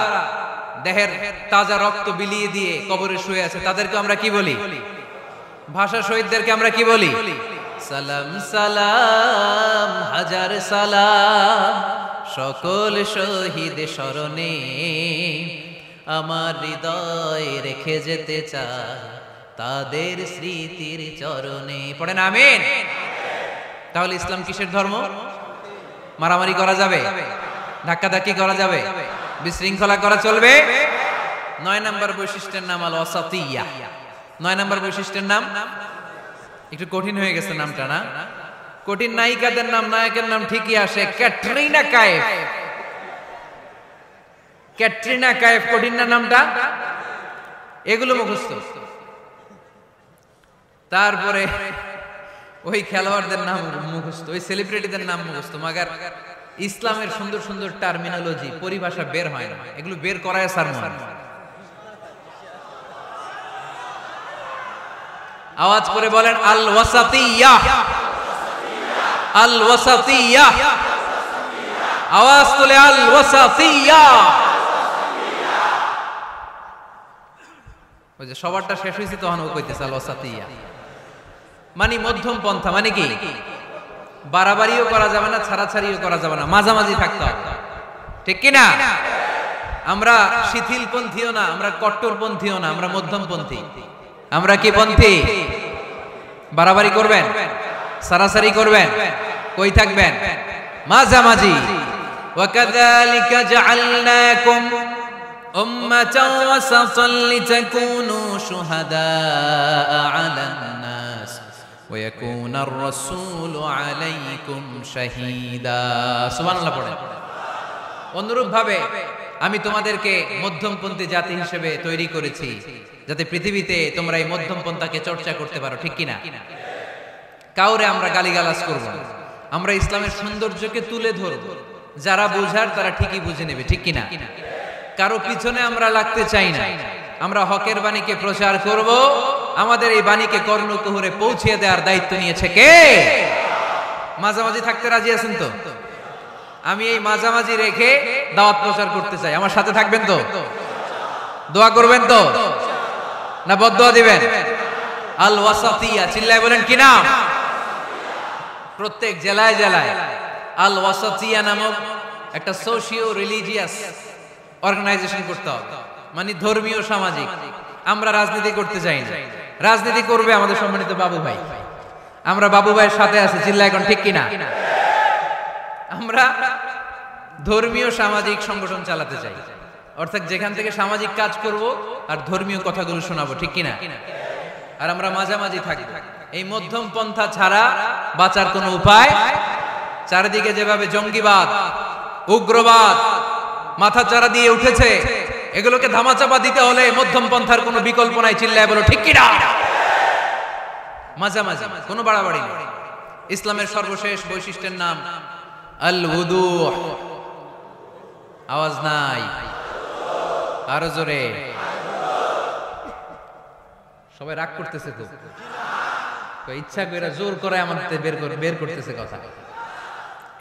Speaker 1: দেহের তাজা রক্ত বিলিয়ে দিয়ে কবরে শুয়ে আছে তাদেরকে আমরা কি বলি? ভাষা শহীদদেরকে আমরা কি বলি? সালাম সালাম হাজার সালাম সকল শহীদ স্মরণে, আমার হৃদয় রেখে যেতে চাই তাদের স্মৃতির চরণে। পড়েন আমিন। তাহলে ইসলাম কিসের ধর্ম? মারামারি করা যাবে? ধাক্কাধাক্কি করা যাবে? বিশৃঙ্খলা করা চলবে? 9 নাম্বার বৈশিষ্ট্যের নাম আল ওয়াসাতিয়া। 9 নাম্বার বৈশিষ্ট্যের নাম একটু কঠিন হয়ে গেছে নামটা, না? কঠিন নায়িকাদের নাম, নায়কের নাম ঠিকই আসে, ক্যাটরিনা কাইফ। ক্যাটরিনা কাইফ কঠিন না নামটা? এগুলো মুখস্থ। তারপরে ওই খেলোয়াড়দের নাম মুখস্থ, ওই সেলিব্রিটিদের নাম মুখস্থ, মাগার ইসলামের সুন্দর সুন্দর টার্মিনোলজি, পরিভাষা বের হয় না। এগুলো বের করায় সারমন। আওয়াজ করে বলেন আল ওয়াসাতিয়া, আল ওয়াসাতিয়া। আওয়াজ তুলে আল ওয়াসাতিয়া। ওই যে সবারটা শেষ হয়েছে তখন ও কইতেছে আল ওয়াসাতিয়া, মানে মধ্যম পন্থা। মানে কি? বাড়াবাড়িও করা যাবে না, ছাড়াছাড়িও করা যাবে না, মাঝামাঝি থাকতে হবে, ঠিক কি না? আমরা শিথিলপন্থীও না, আমরা কট্টরপন্থীও না, আমরা মধ্যমপন্থী। আমরা কি পন্থী? বাড়াবাড়ি করবেন, সারাসারি করবেন, কই থাকবেন? মাঝামাঝি। ওয়াকাযালিকা জাআলনাকুম উম্মাতান ওয়াসাতান লিতাকুনু শুহাদাআ আলান নাস ওয়া ইয়াকুনার রাসূলু আলাইকুম শাহীদা। সুবহানাল্লাহ পড়েন। অনুরূপ ভাবে আমি তোমাদেরকে মধ্যমপন্থী জাতি হিসেবে তৈরি করেছি, যাতে পৃথিবীতে তোমরা এই মধ্যমপন্থাকে চর্চা করতে পারো, ঠিক কিনা? কাউরে আমরা গালিগালাজ করব না, আমরা ইসলামের সৌন্দর্যকে তুলে ধরব, যারা বোঝার তারা ঠিকই বুঝে নেবে, ঠিক কিনা? কারো পিছনে আমরা লাগতে চাই না, আমরা হকের বাণীকে প্রচার করব। আমাদের এই বাণীকে কর্ণকুহরে পৌঁছে দেওয়ার দায়িত্ব নিয়েছে কে? মাঝামাঝি থাকতে রাজি আছেন তো? আমি এই মাঝামাঝি রেখে দাওয়াত প্রচার করতে চাই, আমার সাথে থাকবেন তো? দোয়া করবেন তো? না বদদোয়া দিবেন? আল ওয়াসাতিয়া, চিল্লায় বলেন কি নাম? প্রত্যেক জেলায় জেলায় আল ওয়াসাতিয়া নামক একটা সোশিও রিলিজিয়াস অর্গানাইজেশন করতে হবে, মানে ধর্মীয় সামাজিক। আমরা রাজনীতি করতে চাই না, রাজনীতি করবে আমাদের সম্মানিত বাবু ভাই। আমরা বাবু ভাইয়ের সাথে আছি, চিল্লায় এখন ঠিক কিনা? আমরা ধর্মীয় সামাজিক সংগঠন চালাতে চাই, অর্থাৎ যেখান থেকে সামাজিক কাজ করব আর ধর্মীয় কথাগুলো শোনাবো, ঠিক কিনা? আর আমরা মাঝামাঝি থাকবো। এই মধ্যম পন্থা ছাড়া বাঁচার কোনো উপায়? চারিদিকে যেভাবে জঙ্গিবাদ, উগ্রবাদ মাথাচাড়া দিয়ে উঠেছে, এগুলোকে ধামাচাপা দিতে হলে মধ্যম পন্থার কোনো বিকল্প নাই, চিল্লায় বলো ঠিক কিনা? মাঝামাঝি, কোনো বাড়াবাড়ি নেই। ইসলামের সর্বশেষ বৈশিষ্ট্যের নাম আল উদুহ। আওয়াজ নাই, আরো জোরে। সবাই রাগ করতেছে তো, ইচ্ছা করে জোর করে আমাদের বের করতেছে কথা।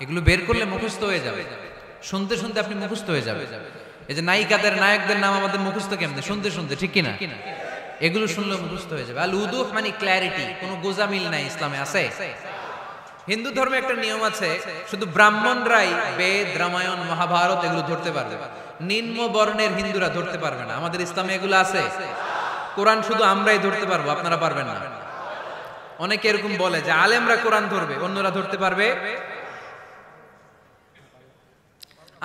Speaker 1: এগুলো বের করলে মুখস্থ হয়ে যাবে, শুনতে শুনতে আপনি মুখস্থ হয়ে যাবে। এই যে নায়িকাদের নায়কদের নাম আমাদের মুখস্থ কেমনে? শুনতে শুনতে, ঠিক কিনা? এগুলো শুনলে মুখস্থ হয়ে যাবে। আল উদুহ মানে ক্ল্যারিটি, কোনো গোজামিল নাই ইসলামে আছে। হিন্দু ধর্মে একটা নিয়ম আছে, শুধু ব্রাহ্মণরাই বেদ, রামায়ণ, মহাভারত এগুলো ধরতে পারবে, নিম্ন বর্ণের হিন্দুরা ধরতে পারবে না। আমাদের ইসলামে এগুলো আছে। কোরআন শুধু আমরাই ধরতে পারবো, আপনারা পারবেন না। অনেকে এরকম বলে যে আলেমরা কোরআন ধরবে, অন্যরা ধরতে পারবে।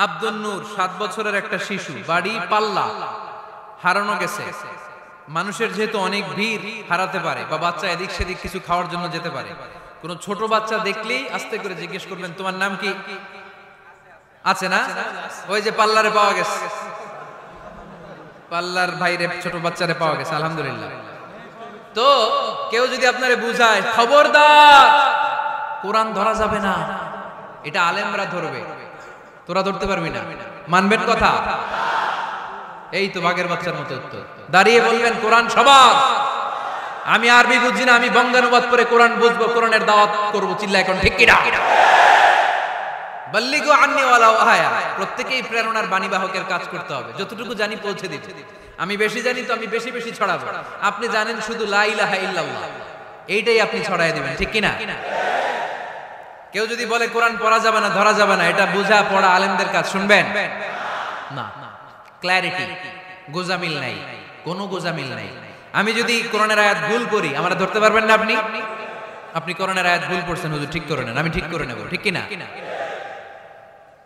Speaker 1: আব্দুল নূর 7 বছরের একটা শিশু, বাড়ি পাল্লা, হারানো গেছে। মানুষের যেহেতু অনেক ভিড় হারাতে পারে, বা বাচ্চা এদিক সেদিক কিছু খাওয়ার জন্য যেতে পারে, কোন ছোট বাচ্চা দেখলেই আস্তে করে জিজ্ঞেস করবেন তোমার নাম কি? আছে না? ওই যে পাল্লারে পাওয়া গেছে, পাল্লার ভাইরে ছোট বাচ্চারে পাওয়া গেছে, আলহামদুলিল্লাহ। তো কেউ যদি আপনারে বুঝায় খবরদার কোরআন ধরা যাবে না, এটা আলেমরা ধরবে, তোরা ধরতে পারবি না, মানবেন কথা? এই তো বাঘের বাচ্চার মতো উত্তর। দাঁড়িয়ে বলবেন কোরআন সবার। আমি আরবি বুঝি না, আমি বঙ্গানুবাদ করে কোরআন বুঝবো, কোরআনের দাওয়াত করব, চিল্লা এখন ঠিক কিনা? বাল্লিগু আন্নি ওয়ালাউ আয়া। প্রত্যেকই প্রেরণার বাণীবাহকের কাজ করতে হবে, যতটুকু জানি পৌঁছে দিতে। আমি বেশি জানি তো আমি বেশি বেশি ছড়াবো। আপনি জানেন শুধু লা ইলাহা ইল্লাল্লাহ, এইটাই আপনি ছড়ায় দিবেন, ঠিক কিনা? কেউ যদি বলে কোরআন পড়া যাবে না, ধরা যাবে না, এটা বুঝা পড়া আলেমদের কাজ, শুনবেন না। ক্ল্যারিটি, গোজামিল নাই, কোনো গোজামিল নাই। আমি যদি কোরআনের আয়াত ভুল করি, আমরা ধরতে পারবেন না। আপনি কোরআনের আয়াত ভুল পড়ছেন, হুজুর ঠিক করে নেন, আমি ঠিক করে নেব, ঠিক কিনা?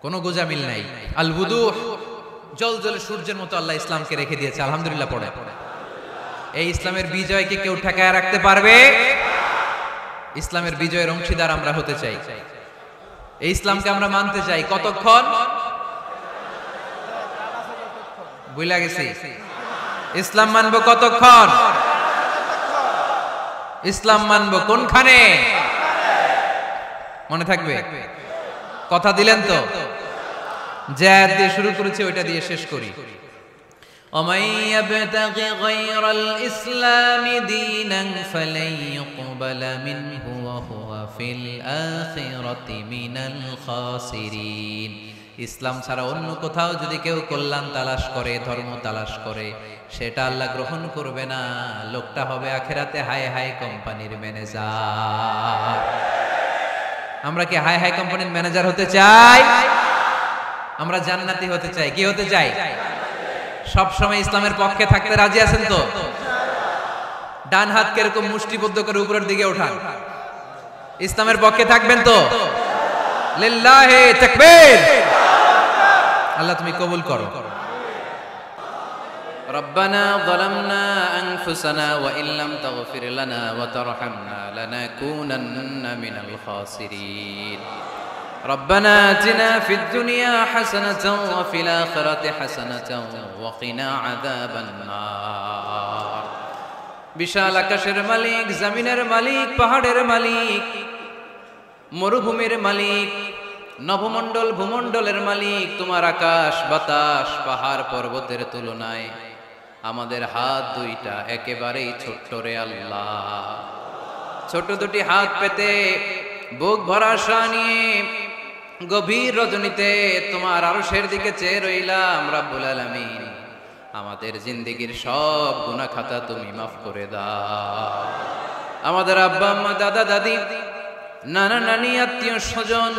Speaker 1: কোনো গোজামিল নাই। আল উদুহ, জল জলে সূর্যের মতো আল্লাহ ইসলামকে রেখে দিয়েছে, আলহামদুলিল্লাহ পড়ে। এই ইসলামের বিজয়কে কেউ ঠেকায় রাখতে পারবে? ইসলামের বিজয়ের অংশীদার আমরা হতে চাই, এই ইসলামকে আমরা মানতে চাই। কতক্ষণ? বুঝলা গেছি? ইসলাম মানবো কতক্ষণ? ইসলাম মানবো কোনখানে? মনে থাকবে? কথা দিলেন তো? যে আয়াত দিয়ে শুরু করেছে ওইটা দিয়ে শেষ করি। ومن يبتغ غير الإسلام دينا فلن يقبل منه وهو في الآخرة من الخاسرين। ইসলাম ছাড়া অন্য কোথাও যদি কেউ কল্যাণ তালাশ করে, ধর্ম তালাশ করে, সেটা আল্লাহ গ্রহণ করবে না। লোকটা হবে আখেরাতে হাই হাই কোম্পানির ম্যানেজার। আমরা কি হাই হাই কোম্পানির ম্যানেজার হতে চাই? আমরা জান্নাতি হতে চাই। কি হতে চাই? সব সময় ইসলামের পক্ষে থাকতে রাজি আছেন তো? ডান হাত কিরকম মুষ্টিবদ্ধ করে উপরের দিকে ওঠান। ইসলামের পক্ষে থাকবেন তো? লিল্লাহি তাকবীর। আল্লাহ তুমি কবুল করো। রব্বানা যালামনা আনফুসানা ওয়া ইল্লাম তাগফির লানা ওয়া তারহামনা লানাকুনান্না মিনাল খাসিরিন। রব্বানা আতিনা ফিদ দুনিয়া হাসানাতাও ওয়া ফিল আখিরাতি হাসানাতাও ওয়া কিনা আযাবান নার। বিশাল আকাশের মালিক, জমিনের মালিক, পাহাড়ের মালিক, মরুভূমির মালিক, নভমণ্ডল ভূমণ্ডলের মালিক, তোমার আকাশ বাতাস পাহাড় পর্বতের তুলনায় আমাদের হাত দুইটা একেবারেই ছোট্ট রে আল্লাহ। ছোট দুটি হাত পেতে বুক ভরা আশা নিয়ে গভীর রজনীতে তোমার আরশের দিকে চেয়ে রইলাম। রাব্বুল আলামিন, আমাদের জিন্দেগির সব গুনাহ খাতা তুমি মাফ করে দাও। আমাদের আব্বা আম্মা, দাদা দাদি, নানা নানি, আত্মীয় স্বজন,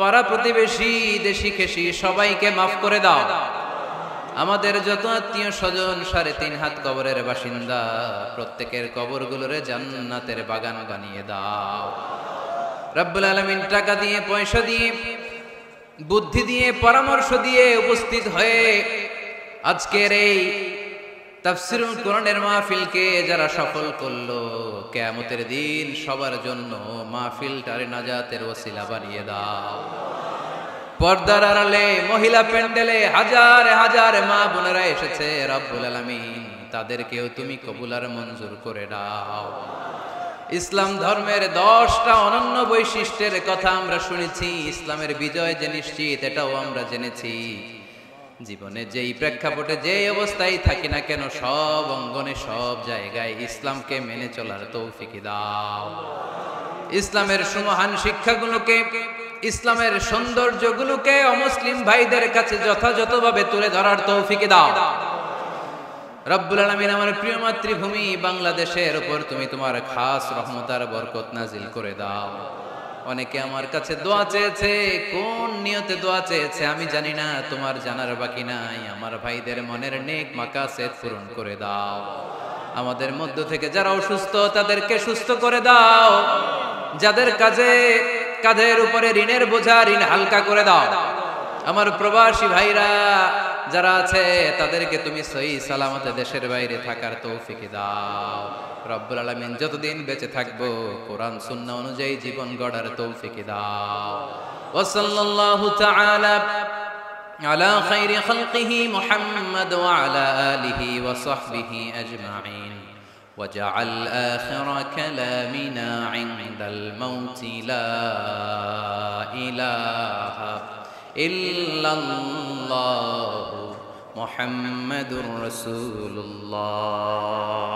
Speaker 1: পাড়া প্রতিবেশী, দেশি খেশি সবাইকে মাফ করে দাও। আমাদের যত আত্মীয় স্বজন 3.5 হাত কবরের বাসিন্দা, প্রত্যেকের কবরগুলোরে জান্নাতের বাগান বানিয়ে দাও। রব্বুল আলামিন, টাকা দিয়ে, পয়সা দিয়ে, বুদ্ধি দিয়ে, পরামর্শ দিয়ে উপস্থিত হয়ে আজকের এই তাফসীরুল কোরআনের মাহফিলকে যারা সফল করলো, কিয়ামতের দিন সবার জন্য মাহফিলটারে নাজাতের ওসিলা বানিয়ে দাও। পর্দার আড়ালে, মহিলা প্যান্ডেলে হাজার হাজার মা বোনেরা এসেছে, রব্বুল আলামিন তাদেরকেও তুমি কবুল আর মঞ্জুর করে দাও। ইসলাম ধর্মের 10টা অনন্য বৈশিষ্ট্যের কথা আমরা শুনেছি। ইসলামের বিজয় যে নিশ্চিত এটাও আমরা জেনেছি। জীবনে যেই প্রেক্ষাপটে যেই অবস্থায় থাকি না কেন, সব অঙ্গনে সব জায়গায় ইসলামকে মেনে চলার তৌফিক দাও। ইসলামের সুমহান শিক্ষাগুলোকে, ইসলামের সৌন্দর্যগুলোকে অমুসলিম ভাইদের কাছে যথাযথভাবে তুলে ধরার তৌফিক দাও। রব্বুল আলামিন, আমার প্রিয় মাতৃভূমি বাংলাদেশের উপর তুমি তোমার খাস রহমত আর বরকত নাজিল করে দাও। অনেকে আমার কাছে দোয়া চেয়েছে, কোন নিয়তে দোয়া চেয়েছে আমি জানি না, তোমার জানার বাকি নাই। আমার ভাইদের মনের নেক মাকাসেদ পূরণ করে দাও। আমাদের মধ্য থেকে যারা অসুস্থ তাদেরকে সুস্থ করে দাও। যাদের কাঁধের উপরে ঋণের বোঝা, ঋণ হালকা করে দাও। আমার প্রবাসী ভাইরা যারা আছে তাদেরকে তুমি সহি সালামতে দেশের বাইরে থাকার তৌফিক দাও। রব্বুল আলামিন, যতদিন বেঁচে থাকবো কোরআন সুন্নাহ অনুযায়ী জীবন গড়ার তৌফিক দাও। ওয়া সাল্লাল্লাহু তাআলা আলা খায়রি খালকিহি মুহাম্মদ ওয়া আলা আলিহি ওয়া সাহবিহি আজমাইন। وجعل آخر كلامنا عند الموت لا إله إلا الله محمد رسول الله.